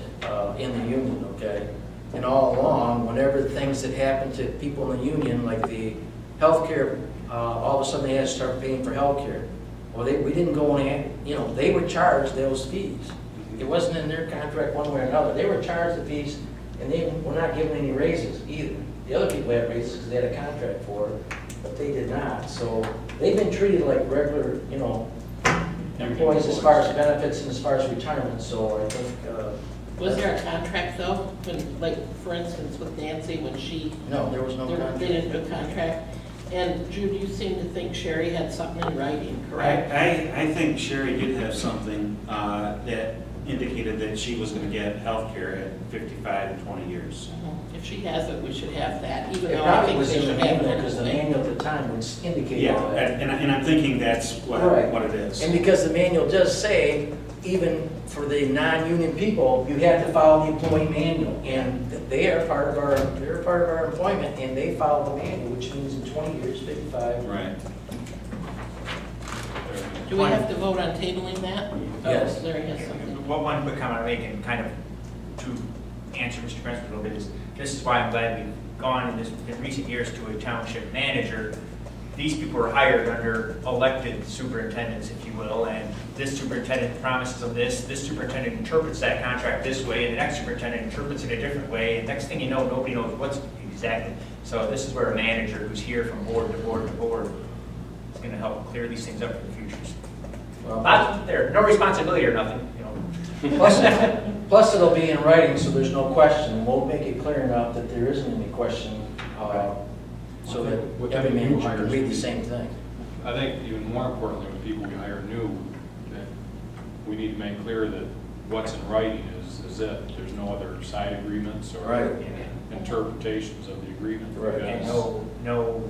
in the union, okay? And all along, whenever things that happened to people in the union, like the healthcare, all of a sudden they had to start paying for healthcare. Well, we didn't go and, you know, they would charge those fees. It wasn't in their contract one way or another. They were charged the fees, and they were not given any raises either. The other people had raises because they had a contract for it, but they did not. So they've been treated like regular, you know, employees as far as benefits and as far as retirement. So I think. Was there a contract though? When, like, for instance, with Nancy, when she, No, there was no contract. they didn't do a contract? And Jude, you seem to think Sherry had something in writing, correct? I think Sherry did have something that indicated that she was going to get health care at 55 and 20 years. If she has it, we should have that, even It though I probably think was they in the should have manual it. because the manual at the time would indicate Yeah, all that. and I'm thinking that's what it is. And because the manual does say, even for the non-union people, you have to follow the employee manual. And they are part of our employment, and they follow the manual, which means in 20 years, 55. Right. Do we have to vote on tabling that? Yes. Oh, Larry has something. One quick comment I make, and kind of to answer Mr. Prince a little bit, is this is why I'm glad we've gone in recent years to a township manager. These people are hired under elected superintendents, if you will, and this superintendent promises them this superintendent interprets that contract this way, and the next superintendent interprets it a different way, and next thing you know, nobody knows what's exactly. So this is where a manager who's here from board to board to board is going to help clear these things up for the futures. Well, There's no responsibility or nothing, you know. plus it'll be in writing, so there's no question. We'll make it clear enough that there isn't any question, so that every manager can read the same thing. I think even more importantly, with people we hire new, that we need to make clear that what's in writing is it. There's no other side agreements or Right. interpretations of the agreement. Right. And no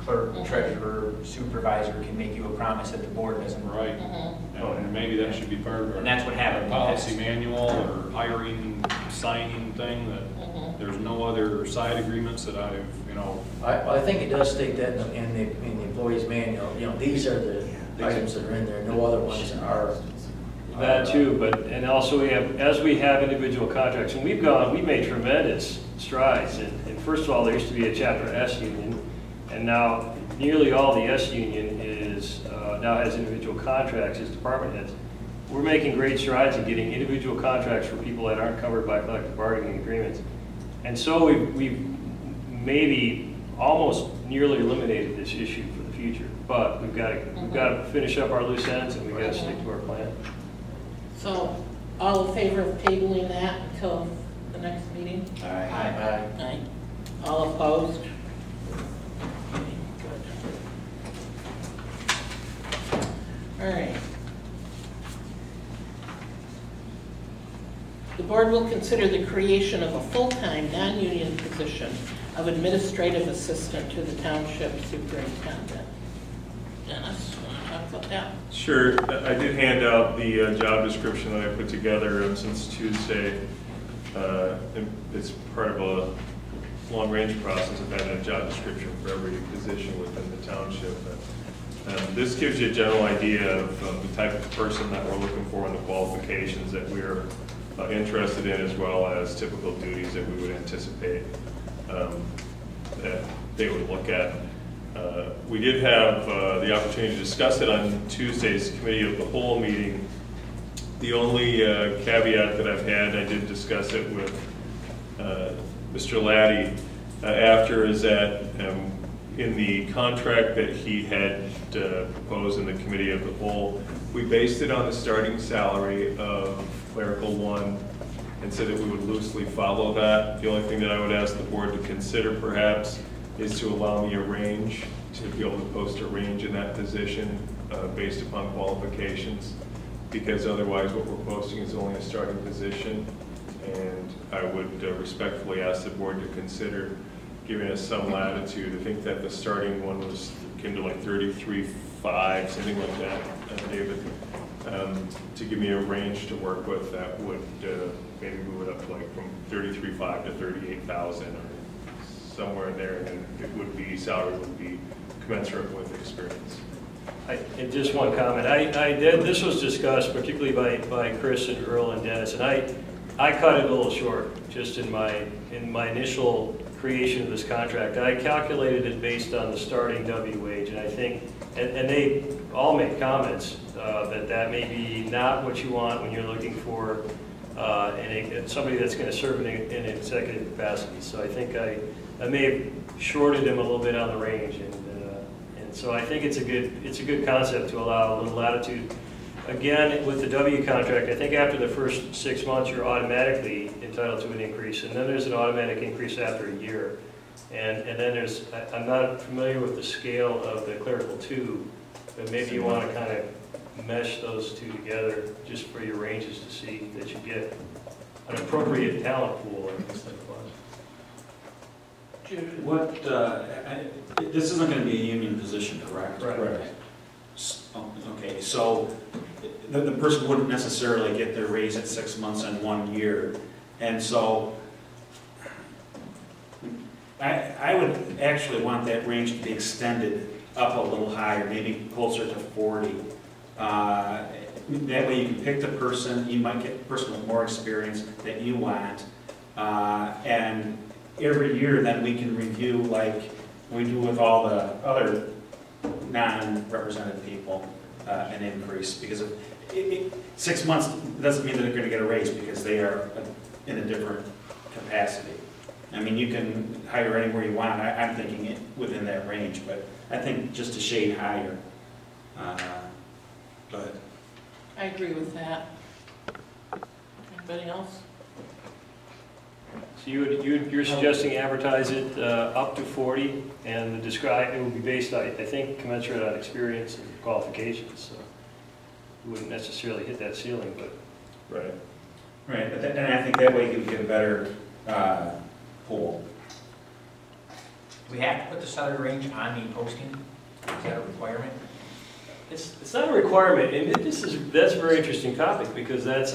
clerk, treasurer, supervisor can make you a promise that the board doesn't. Right. And maybe that should be part of our. And that's what happened. our policy manual or hiring, signing thing, that there's no other side agreements that I've, you know. I think it does state that in the employee's manual. You know, these are the items that are in there. No other ones are. That too, and also as we have individual contracts, and we've made tremendous strides. And first of all, there used to be a Chapter S union, and now nearly all the S union is now has individual contracts as department heads. We're making great strides in getting individual contracts for people that aren't covered by collective bargaining agreements. And so we've maybe almost nearly eliminated this issue for the future. But we've got to finish up our loose ends, and we've got to stick to our plan. So, all in favor of tabling that until the next meeting? Aye. Aye. All opposed? Okay, good. All right. board will consider the creation of a full-time, non-union position of administrative assistant to the township superintendent. Dennis, want to talk about that? Sure. I did hand out the job description that I put together since Tuesday. It's part of a long-range process of having a job description for every position within the township. This gives you a general idea of the type of person that we're looking for and the qualifications that we're interested in, as well as typical duties that we would anticipate that they would look at. We did have the opportunity to discuss it on Tuesday's Committee of the Whole meeting. The only caveat that I've had, I did discuss it with Mr. Laddie after, is that in the contract that he had proposed in the Committee of the Whole, we based it on the starting salary of Clerical 1 and said that we would loosely follow that. The only thing that I would ask the board to consider perhaps is to allow me a range, to be able to post a range in that position based upon qualifications, because otherwise what we're posting is only a starting position. And I would respectfully ask the board to consider giving us some latitude. I think that the starting one came to like 33.5, something like that, David. To give me a range to work with, that would maybe move it up to like from 33.5 to 38,000 or somewhere in there, and it would be, salary would be commensurate with experience. And just one comment. This was discussed particularly by Chris and Earl and Dennis, and I cut it a little short just in my initial creation of this contract. I calculated it based on the starting W wage, and I think, and they all made comments that may be not what you want when you're looking for somebody that's going to serve in an executive capacity. So I think I may have shorted him a little bit on the range, and so I think it's a good concept to allow a little latitude. Again, with the W contract, I think after the first 6 months, you're automatically entitled to an increase, and then there's an automatic increase after a year. And then I'm not familiar with the scale of the Clerical 2, but maybe you want to kind of mesh those two together just for your ranges to see that you get an appropriate talent pool. What, this isn't going to be a union position, correct? Right. Okay, so the person wouldn't necessarily get their raise at 6 months and 1 year. And so I would actually want that range to be extended up a little higher, maybe closer to 40. That way you can pick the person, you might get the person with more experience that you want. And every year then we can review, like we do with all the other non-represented people, an increase. Because 6 months doesn't mean that they're going to get a raise, because they are in a different capacity. I mean, you can hire anywhere you want. I'm thinking it within that range, but I think just a shade higher. But I agree with that. Anybody else? So you're suggesting advertise it up to 40, and it will be based, I think, commensurate on experience and qualifications. So you wouldn't necessarily hit that ceiling, but Right. right, but and I think that way you get a better pool. Do we have to put the salary range on the posting? Is that a requirement? it's not a requirement. And that's a very interesting topic, because that's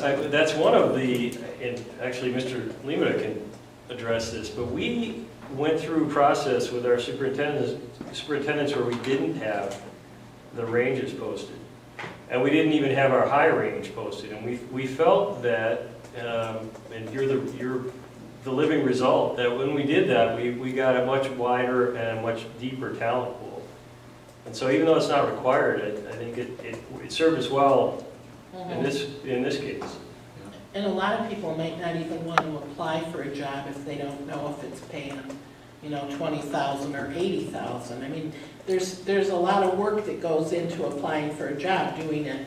one of the, and actually Mr. Limita can address this, but we went through a process with our superintendents where we didn't have the ranges posted, and we didn't even have our high range posted, and we felt that, and you're the living result, that when we did that, we got a much wider and a much deeper talent pool. And so even though it's not required, I think it served us well in this case. And a lot of people might not even want to apply for a job if they don't know if it's paying, $20,000 or $80,000. I mean, there's a lot of work that goes into applying for a job, doing it,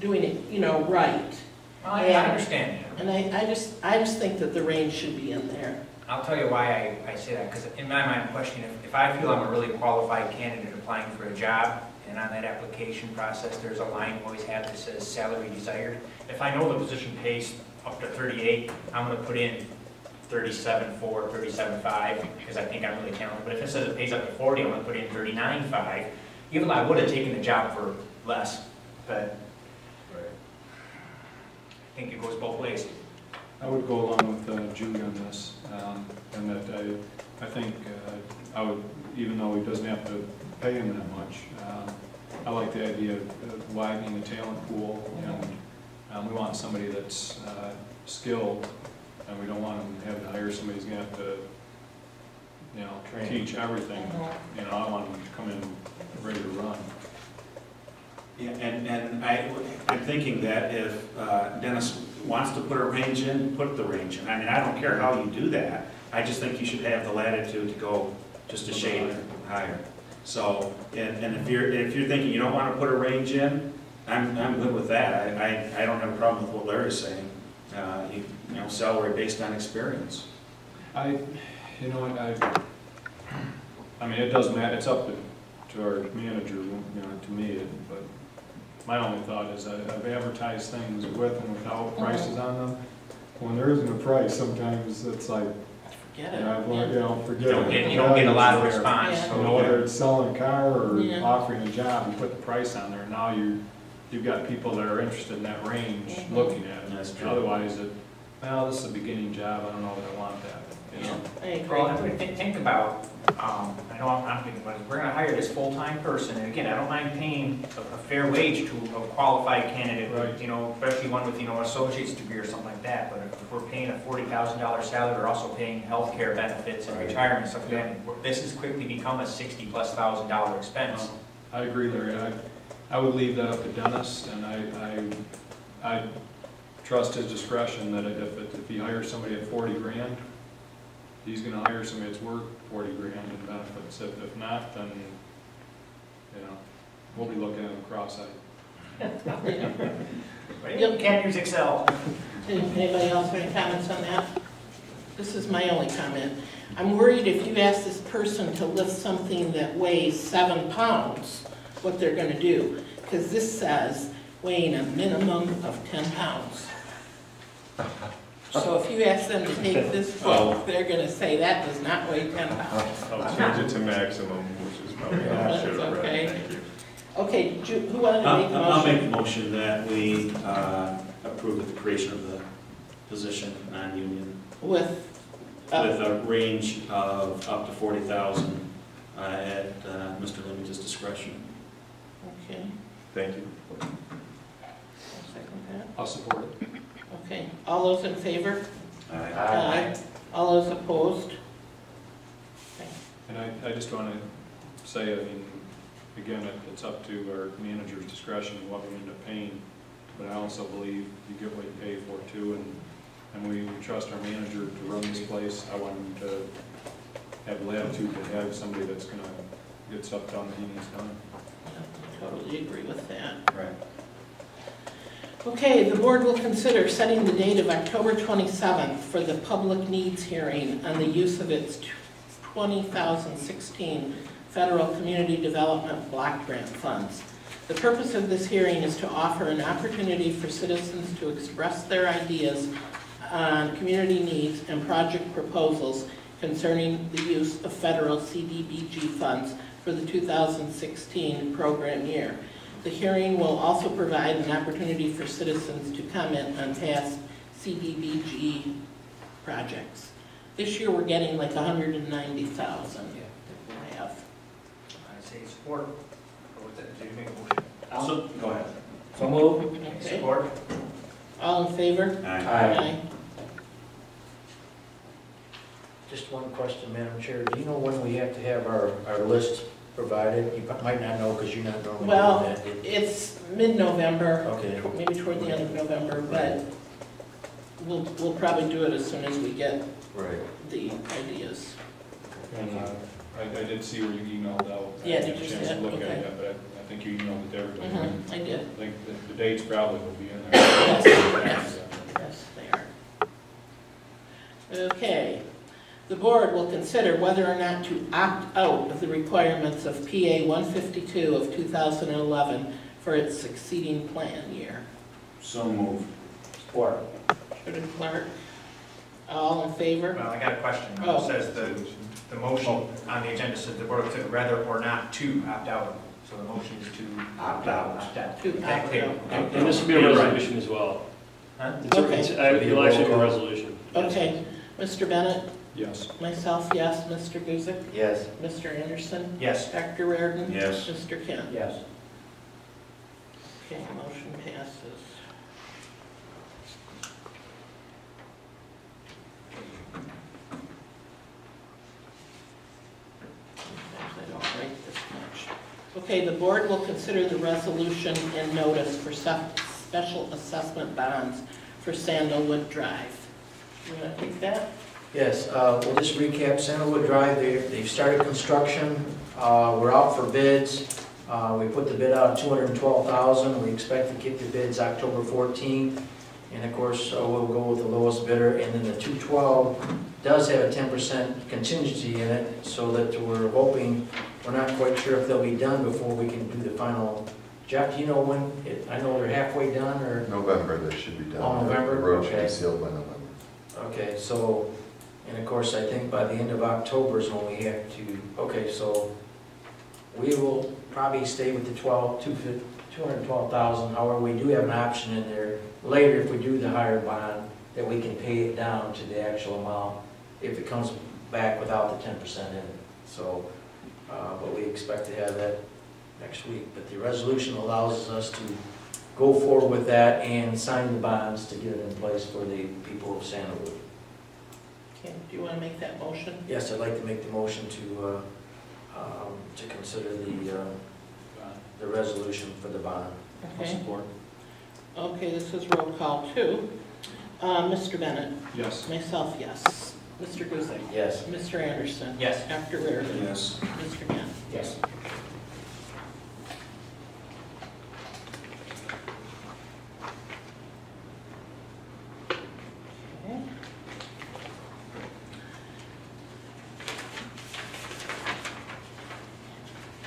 right. Well, I understand that. And I just think that the range should be in there. I'll tell you why I say that, because in my mind, question, if I feel I'm a really qualified candidate applying for a job, and on that application process, there's a line we always have that says salary desired. If I know the position pays up to 38, I'm gonna put in 37.4, 37.5, because I think I'm really talented. But if it says it pays up to 40, I'm gonna put in 39.5. Even though I would have taken the job for less, but I think it goes both ways. I would go along with Julie on this, and that I think I would, even though he doesn't have to pay him that much, I like the idea of widening the talent pool, and we want somebody that's skilled, and we don't want him to have to hire somebody who's going to have to, you know, teach everything. You know, I want him to come in ready to run. Yeah, and I'm thinking that if Dennis wants to put a range in, put the range in. I mean, I don't care how you do that. I just think you should have the latitude to go just a shade higher. So, and if you're thinking you don't want to put a range in, I'm good with that. I don't have a problem with what Larry's saying. You know, salary based on experience. I mean, it doesn't matter. It's up to our manager, you know, to me. But my only thought is I've advertised things with and without prices on them. When there isn't a price, sometimes it's like, Forget it. Forget it. You don't get a lot of response. Yeah. You know, whether it's selling a car or Yeah. offering a job, you put the price on there. Now you've got people that are interested in that range looking at it. That's true. Otherwise, well, this is a beginning job. I don't know that I want that. You know? I agree. Well, I mean, think about, I know I'm thinking about it, we're gonna hire this full-time person, and again, I don't mind paying a fair wage to a qualified candidate, Right. you know, especially one with, you know, an associate's degree or something like that, but if we're paying a $40,000 salary, we're also paying healthcare benefits and retirement stuff like that, and this has quickly become a $60,000+ expense. I agree, Larry. I would leave that up to Dennis, and I trust his discretion that if he hires somebody at 40 grand, he's going to hire somebody that's worth 40 grand in benefits. If not, then, you know, we'll be looking at him cross-eyed. But you can't use Excel. Anybody else have any comments on that? This is my only comment. I'm worried if you ask this person to lift something that weighs 7 pounds, what they're going to do. Because this says weighing a minimum of 10 pounds. So if you ask them to take this book, they're going to say that does not weigh 10 pounds. I'll change it to maximum, which is probably what I That's should have read. okay. Thank you. Okay, who wanted to make the I'll make motion? the motion that we approve the creation of the position non-union With a range of up to 40,000 at Mr. Limited discretion. Okay, Thank you. I'll second that. I'll support it. Okay, all those in favor? Aye. All those opposed? Okay. And I just want to say, I mean, again, it's up to our manager's discretion what we end up paying, but I also believe you get what you pay for too, and we trust our manager to run this place. I want him to have latitude to have somebody that's going to get stuff done that he needs done. I totally agree with that. Right. Okay, the board will consider setting the date of October 27th for the public needs hearing on the use of its 2016 Federal Community Development Block Grant funds. The purpose of this hearing is to offer an opportunity for citizens to express their ideas on community needs and project proposals concerning the use of federal CDBG funds for the 2016 program year. The hearing will also provide an opportunity for citizens to comment on past CDBG projects. This year we're getting like 190,000. I have. I say support. Did you make a motion? So, go ahead. So move. Okay. Support. All in favor? Aye. Just one question, Madam Chair. Do you know when we have to have our list provided? You might not know because you're not normally Well, doing that. it's mid-November, Okay. maybe toward the end of November, but we'll probably do it as soon as we get Right. the ideas. And I did see where you emailed out. Yeah, I did didn't you have a see chance to it? look at Okay. it yet, but I think you emailed it to everybody. I did. I think the dates probably will be in there. Yes, yes, they are. Okay. The board will consider whether or not to opt out of the requirements of PA 152 of 2011 for its succeeding plan year. So move. Support. Treasurer Clark. All in favor? Well, I got a question. Oh. It says the motion on the agenda says the board will consider whether or not to opt out. So the motion is to Opt out. Opt out. To Is that opt clear? out. And this will be a resolution as well. Huh? It'll actually be a resolution. Okay, Mr. Bennett, Yes. myself, yes, Mr. Guzik, Yes. Mr. Anderson, Yes. Dr. Reardon. Yes. Mr. Kent. Yes. Okay, motion passes. Sometimes I don't write this much. Okay, the board will consider the resolution and notice for special assessment bonds for Sandalwood Drive. You want to take that? Yes, we'll just recap Sandalwood Drive. They've started construction. We're out for bids. We put the bid out at $212,000. We expect to get the bids October 14th. And of course, we'll go with the lowest bidder. And then the 212 does have a 10% contingency in it, so that we're hoping, we're not quite sure if they'll be done before we can do the final. Jeff, do you know when? I know they're halfway done, or? November, they should be done. Oh, November? The road should Okay. be sealed by November. Okay, so, and of course, I think by the end of October is when we have to, okay, so we will probably stay with the 212,000. However, we do have an option in there later, if we do the higher bond, that we can pay it down to the actual amount if it comes back without the 10% in it. So, but we expect to have that next week. But the resolution allows us to go forward with that and sign the bonds to get it in place for the people of Sandalwood. Okay, do you want to make that motion? Yes, I'd like to make the motion to consider the resolution for the bond. Okay. Support. Okay, this is roll call too. Mr. Bennett? Yes. Myself, yes. Mr. Guzik? Yes. Mr. Anderson? Yes. Dr. Reardon? Yes. Mr. Kent? Yes. Okay.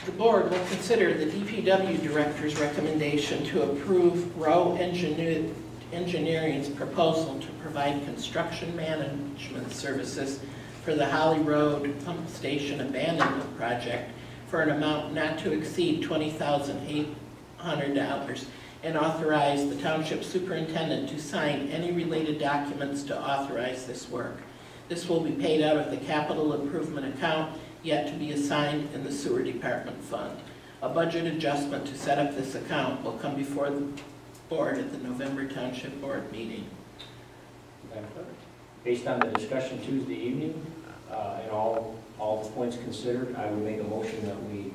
The board will consider the DPW director's recommendation to approve Rowe Engineering's proposal to provide construction management services for the Holly Road Pump Station Abandonment Project for an amount not to exceed $20,800 and authorize the township superintendent to sign any related documents to authorize this work. This will be paid out of the capital improvement account yet to be assigned in the sewer department fund. A budget adjustment to set up this account will come before the board at the November Township Board meeting. Based on the discussion Tuesday evening, and all the points considered, I would make a motion that we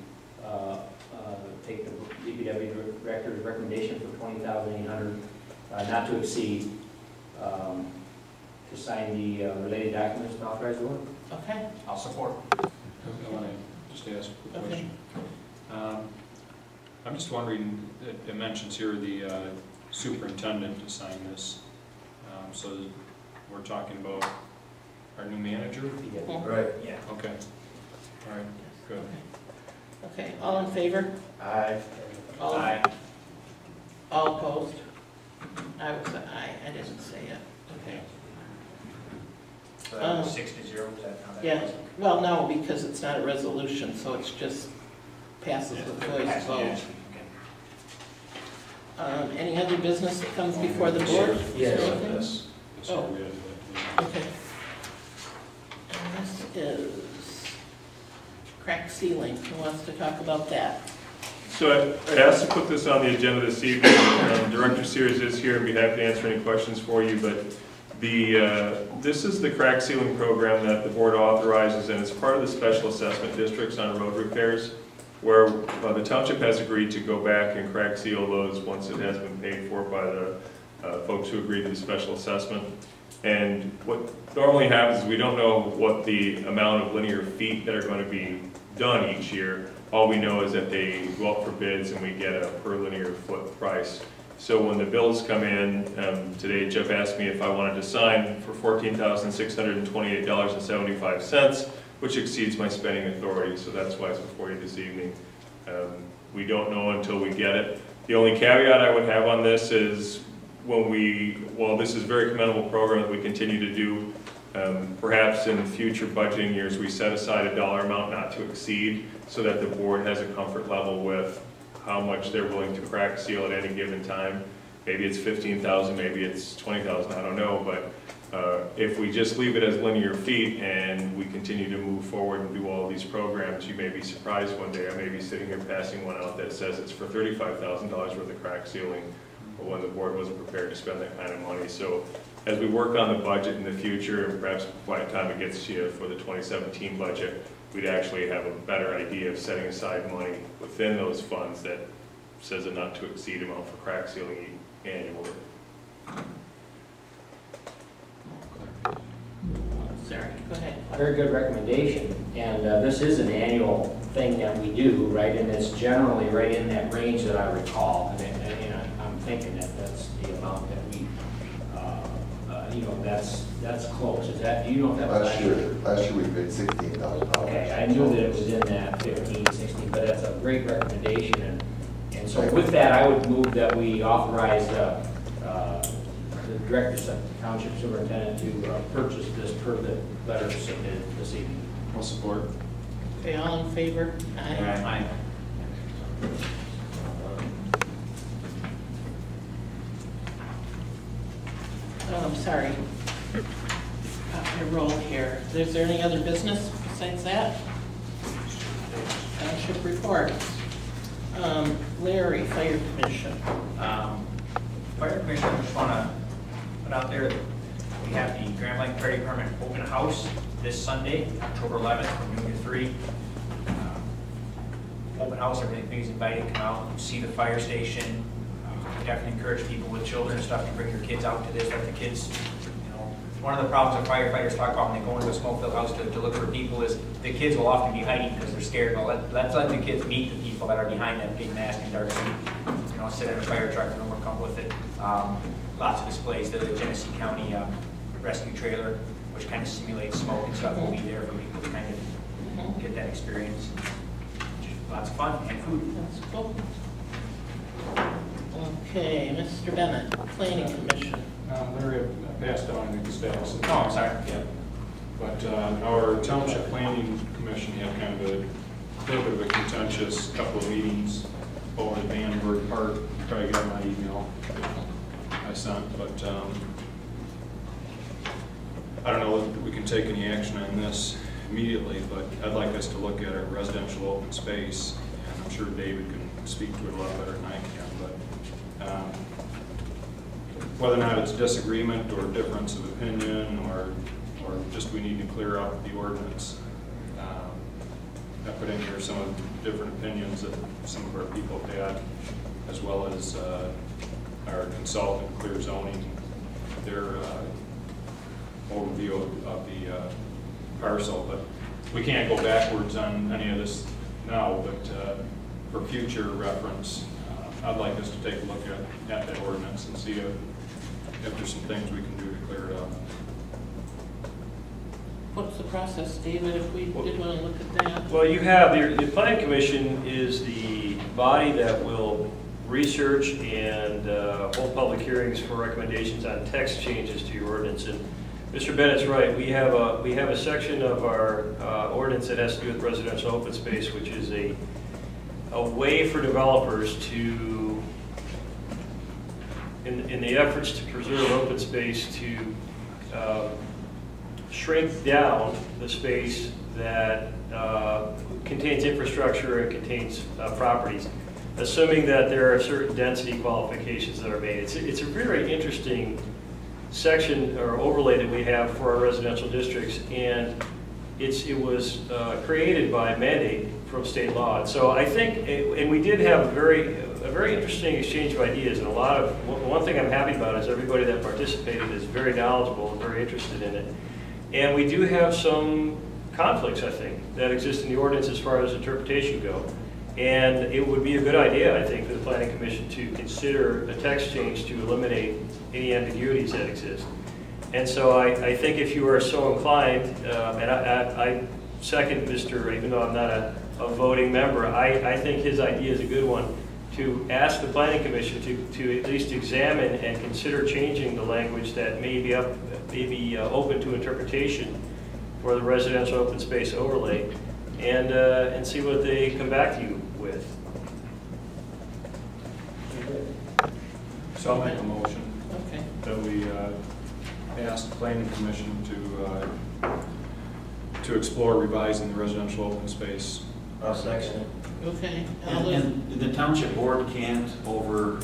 take the DPW director's recommendation for $20,800, not to exceed, to sign the related documents and authorize the work. Okay? I'll support. I want to just ask a quick Okay. question. I'm just wondering, it mentions here the superintendent to sign this. So we're talking about our new manager? Right. Yeah. Okay. All right, good. Okay, all in favor? Aye. Aye. All opposed? I was an aye, I didn't say it. Okay. So that was 6-0, is that how that Yeah, was? well, no, because it's not a resolution, so it's just passes with voice Pass vote. unanimously, okay. Any other business that comes before the board? Is there Yes. anything? Yes. Yes, Oh. we had that, yeah. Okay. And this is crack ceiling. Who wants to talk about that? So I asked to put this on the agenda this evening. Director Sears is here and be happy to answer any questions for you, but this is the crack sealing program that the board authorizes, and it's part of the special assessment districts on road repairs, where the township has agreed to go back and crack seal those once it has been paid for by the folks who agreed to the special assessment. And what normally happens is we don't know what the amount of linear feet that are going to be done each year. All we know is that they go up for bids and we get a per linear foot price. So when the bills come in, today Jeff asked me if I wanted to sign for $14,628.75, which exceeds my spending authority, so that's why it's before you this evening. We don't know until we get it. The only caveat I would have on this is while this is a very commendable program that we continue to do, perhaps in future budgeting years, we set aside a dollar amount not to exceed so that the board has a comfort level with how much they're willing to crack seal at any given time. Maybe it's 15,000, maybe it's 20,000, I don't know, but if we just leave it as linear feet and we continue to move forward and do all these programs, you may be surprised one day I may be sitting here passing one out that says it's for $35,000 worth of crack sealing, but when the board wasn't prepared to spend that kind of money. So as we work on the budget in the future, and perhaps by the time it gets to you for the 2017 budget, we'd actually have a better idea of setting aside money within those funds that says a not to exceed amount for crack sealing annually. Sarah, go ahead. Very good recommendation, and this is an annual thing that we do, right? And it's generally right in that range that I recall, and I'm thinking that that's the amount that we, that's close. Is that, do you know if that was Last year we paid $16,000. Okay, I knew that it was in that 15, 16, but that's a great recommendation, and so with that, I would move that we authorize the director, township superintendent, to purchase this per the letter submitted this evening. I'll support. Okay, all in favor? Aye. Oh, I'm sorry. Got my roll here. Is there any other business besides that? Township report. Larry, Fire Commission. Fire Commissioner, I just want to put out there that we have the Grand Blanc Fire Department open house this Sunday, October 11th, from noon to 3. Open house, everybody's invited to come out and see the fire station. Definitely encourage people with children and stuff to bring their kids out to this. Let the kids, one of the problems that firefighters talk about when they go into a smoke-filled house to look for people is the kids will often be hiding because they're scared. Well, let's let the kids meet the people that are behind that big mask and dark suit. Sit in a fire truck and we'll come with it. Lots of displays. The Genesee County rescue trailer, which kind of simulates smoke and stuff, will be there for people to kind of get that experience. Lots of fun and food. That's cool. Okay, Mr. Bennett, Planning Commission. Larry, I passed on the status. Oh, I'm sorry. Yeah. But our Township Planning Commission had kind of a little bit of a contentious couple of meetings over the Vandenberg Park. Probably got my email I sent, but I don't know if we can take any action on this immediately, but I'd like us to look at our residential open space, and I'm sure David can speak to it a lot better than I can, but whether or not it's disagreement or difference of opinion, or just we need to clear up the ordinance. I put in here some of the different opinions that some of our people have had, as well as our consultant, Clear Zoning, their overview of the parcel. But we can't go backwards on any of this now, but for future reference, I'd like us to take a look at that ordinance and see if there's some things we can do to clear it up. What's the process, David, if we did want to look at that? Well, you have, the Planning Commission is the body that will research and hold public hearings for recommendations on text changes to your ordinance. And Mr. Bennett's right, we have a section of our ordinance that has to do with residential open space, which is a way for developers to, in the efforts to preserve open space, to shrink down the space that contains infrastructure and contains properties, assuming that there are certain density qualifications that are made. It's a very interesting section or overlay that we have for our residential districts, and it was created by mandate from state law. And so I think, and we did have a very interesting exchange of ideas, and one thing I'm happy about is everybody that participated is very knowledgeable and very interested in it. And we do have some conflicts, I think, that exist in the ordinance as far as interpretation go. And it would be a good idea, I think, for the Planning Commission to consider a text change to eliminate any ambiguities that exist. And so I think if you are so inclined, and I second Mr., even though I'm not a voting member, I think his idea is a good one, to ask the planning commission to at least examine and consider changing the language that may be open to interpretation for the residential open space overlay, and see what they come back to you with. So I'll make a motion Okay. that we ask the planning commission to explore revising the residential open space. I'll second it. Okay. And the township board can't overrule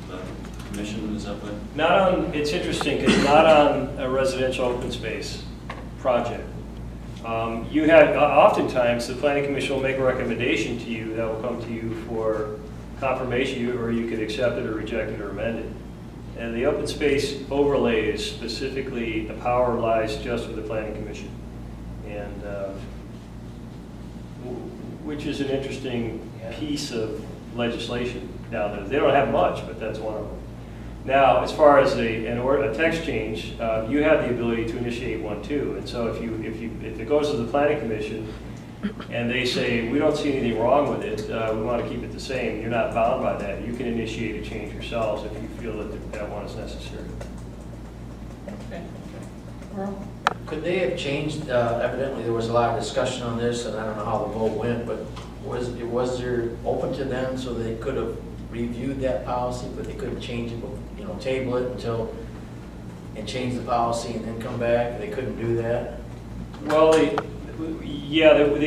the commission, is that what? Not on, it's interesting, because not on a residential open space project. You have, oftentimes, the planning commission will make a recommendation to you that will come to you for confirmation, or you could accept it or reject it or amend it. And the open space overlay is specifically, the power lies just with the planning commission. And, which is an interesting piece of legislation down there. They don't have much, but that's one of them. Now, as far as a text change, you have the ability to initiate one too. And so if it goes to the planning commission and they say, we don't see anything wrong with it, we want to keep it the same, you're not bound by that. You can initiate a change yourselves if you feel that one is necessary. Okay. Earl? Could they have changed, evidently there was a lot of discussion on this, and I don't know how the vote went, but was there open to them so they could have reviewed that policy, but they couldn't change it, you know, table it and change the policy and then come back? They couldn't do that? Well, they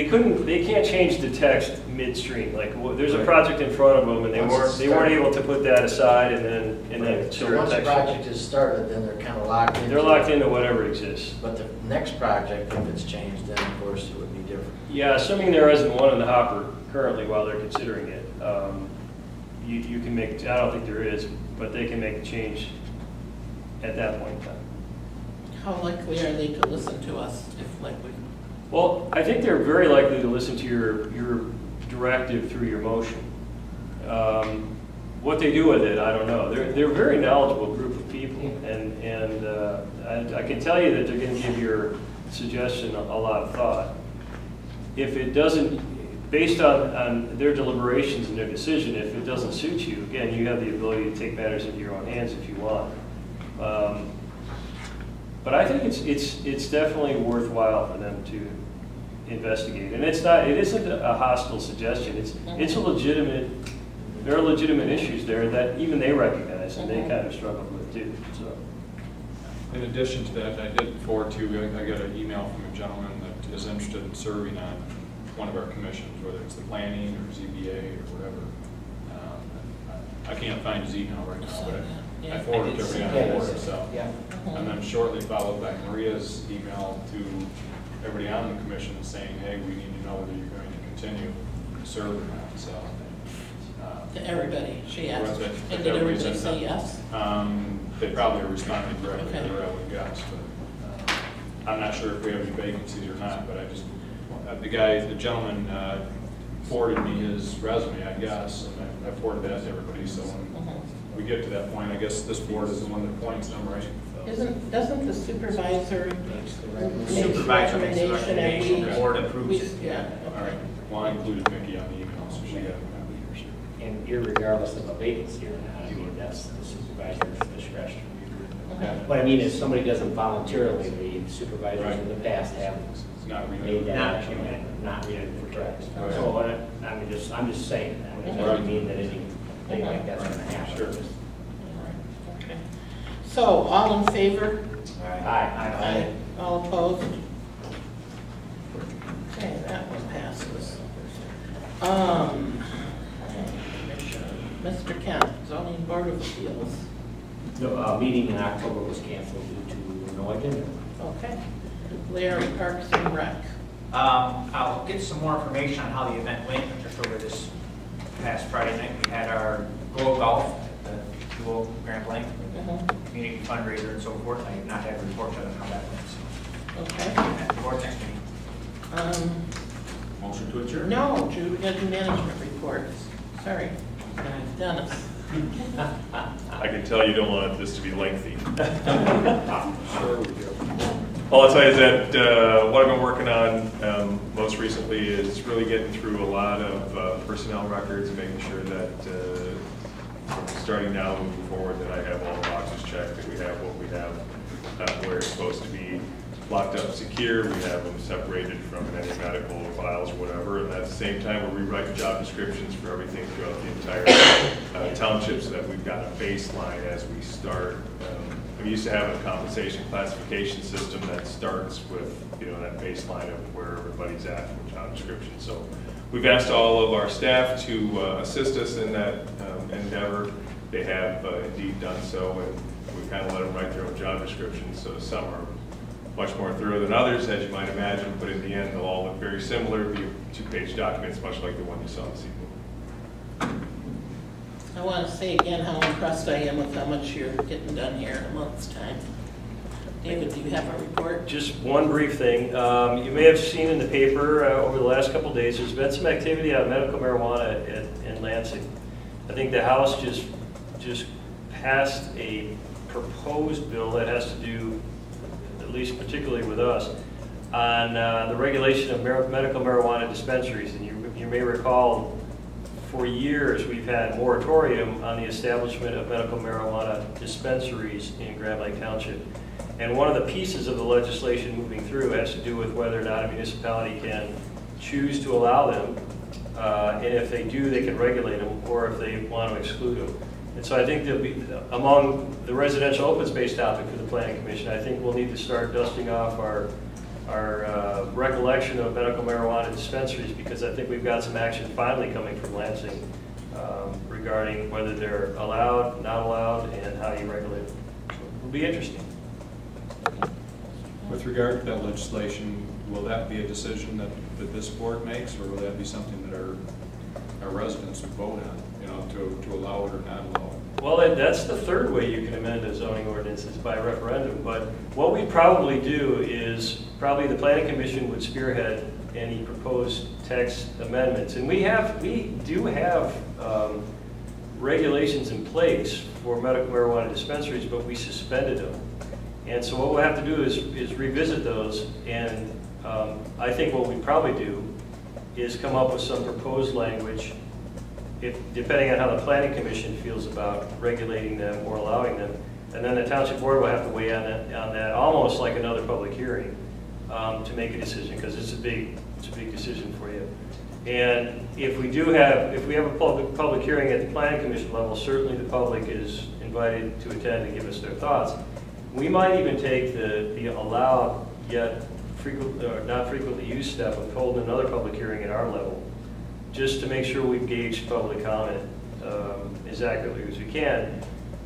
couldn't. They can't change the text midstream. Like, there's a project in front of them, and they weren't able to put that aside and then So once the project is started, then they're kind of locked into. They're locked into whatever exists. But the next project, if it's changed, then of course it would be different. Yeah, assuming there isn't one in the hopper currently while they're considering it, you can make. I don't think there is, but they can make a change at that point in time. How likely are they to listen to us if, like, we? Well, I think they're very likely to listen to your directive through your motion. What they do with it, I don't know. They're a very knowledgeable group of people, and I can tell you that they're going to give your suggestion a lot of thought. If it doesn't, based on their deliberations and their decision, if it doesn't suit you, again, you have the ability to take matters into your own hands if you want. But I think it's definitely worthwhile for them to investigate, and it isn't a hostile suggestion. It's a legitimate. There are legitimate issues there that even they recognize and they kind of struggle with too. So, in addition to that, I did forward to. I got an email from a gentleman that is interested in serving on one of our commissions, whether it's the planning or ZBA or whatever. I can't find his email right now, but I forwarded it to everybody on board. So, and then shortly followed by Maria's email to everybody on the commission saying, "Hey, we need to know whether you're going to continue to serve or not." So, to everybody, she asked. That And did everybody say yes? They probably are responding directly Okay. to her, I would guess, but I'm not sure if we have any vacancies or not, but I just, the gentleman forwarded me his resume, I guess, and I forwarded that to everybody, so when we get to that point, I guess this board is the one that appoints them, right? Doesn't the supervisor make the Supervisor makes the recommendation recommendation, and the board approves it. Yeah, All right, okay. well, I included Mickey on the email, so she got it. And irregardless of a vacancy or not, I mean, that's the supervisor's discretion. But I mean, if somebody doesn't voluntarily leave, supervisors in the past have Not made renewed. that action, not renewed for tracks. So, I'm just saying that, it doesn't mean that anything like that's gonna happen. Sure. Okay. So, all in favor? Aye. All opposed? Okay, that one passes. Mr. Kent, Zoning Board of Appeals. The meeting in October was canceled due to no agenda. Okay. Larry, Parks and Rec. I'll get some more information on how the event went just over this past Friday night. We had our Glow Golf at the Dual Grand Blanc, community fundraiser and so forth. I have not had a report on how that went. So. Okay. Report next meeting. Motion to adjourn? No, we got to do management reports. Sorry. Dennis. I can tell you don't want this to be lengthy. Sure we do. All I'll tell you is that what I've been working on most most recently is really getting through a lot of personnel records and making sure that starting now moving forward that I have all the boxes checked, that we have what we have, where it's supposed to be locked up secure, we have them separated from any medical files or whatever, and at the same time we're rewriting job descriptions for everything throughout the entire township so that we've got a baseline as we start. We used to have a compensation classification system that starts with, that baseline of where everybody's at from job description. So we've asked all of our staff to assist us in that endeavor. They have indeed done so, and we kind of let them write their own job descriptions. So some are much more thorough than others, as you might imagine, but in the end, they'll all look very similar, be two-page documents, much like the one you saw this evening. I want to say again how impressed I am with how much you're getting done here in a month's time. David, do you have a report? Just one brief thing. You may have seen in the paper over the last couple of days, there's been some activity on medical marijuana in Lansing. I think the House just passed a proposed bill that has to do, at least particularly with us, on the regulation of medical marijuana dispensaries. And you may recall, for years we've had moratorium on the establishment of medical marijuana dispensaries in Grand Blanc Township. And one of the pieces of the legislation moving through has to do with whether or not a municipality can choose to allow them, and if they do, they can regulate them, or if they want to exclude them. And so I think there'll be, among the residential open space topic for the Planning Commission, I think we'll need to start dusting off our recollection of medical marijuana dispensaries, because I think we've got some action finally coming from Lansing regarding whether they're allowed, not allowed, and how you regulate them. So it'll be interesting. With regard to that legislation, will that be a decision that this board makes, or will that be something that our residents would vote on, to allow it or not allow it? Well, that's the third way you can amend a zoning ordinance, is by referendum. But what we'd probably do is, probably the Planning Commission would spearhead any proposed text amendments. And we do have regulations in place for medical marijuana dispensaries, but we suspended them. And so what we'll have to do is revisit those, and I think what we'd probably do is come up with some proposed language, depending on how the Planning Commission feels about regulating them or allowing them, and then the Township Board will have to weigh on that almost like another public hearing to make a decision, because it's a big decision for you. And if we have a public hearing at the Planning Commission level, certainly the public is invited to attend and give us their thoughts. We might even take the allowed yet not frequently used step of holding another public hearing at our level, just to make sure we've gauged public comment as accurately as we can.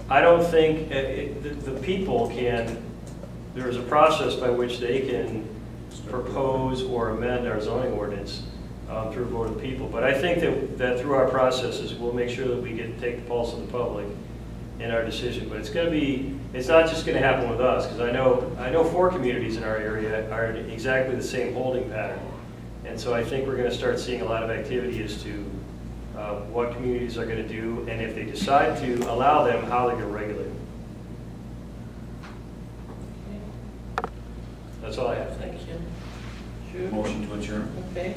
I don't think the people can, there's a process by which they can propose or amend our zoning ordinance through a vote of the people. But I think that through our processes, we'll make sure that we take the pulse of the public in our decision. But it's not just going to happen with us, because I know 4 communities in our area are in exactly the same holding pattern. And so I think we're going to start seeing a lot of activity as to what communities are going to do, and if they decide to allow them, how they're going to regulate them. That's all I have. Thank you. Sure. Motion to adjourn. Okay.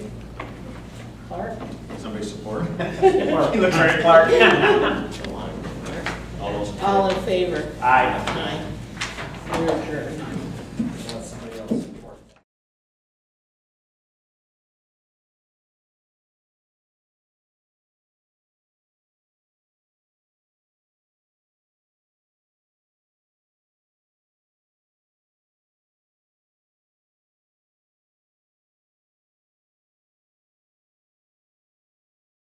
Clark? Somebody support? He looks very Clark. All those in favor? All in favor? Aye. Aye. We're adjourned.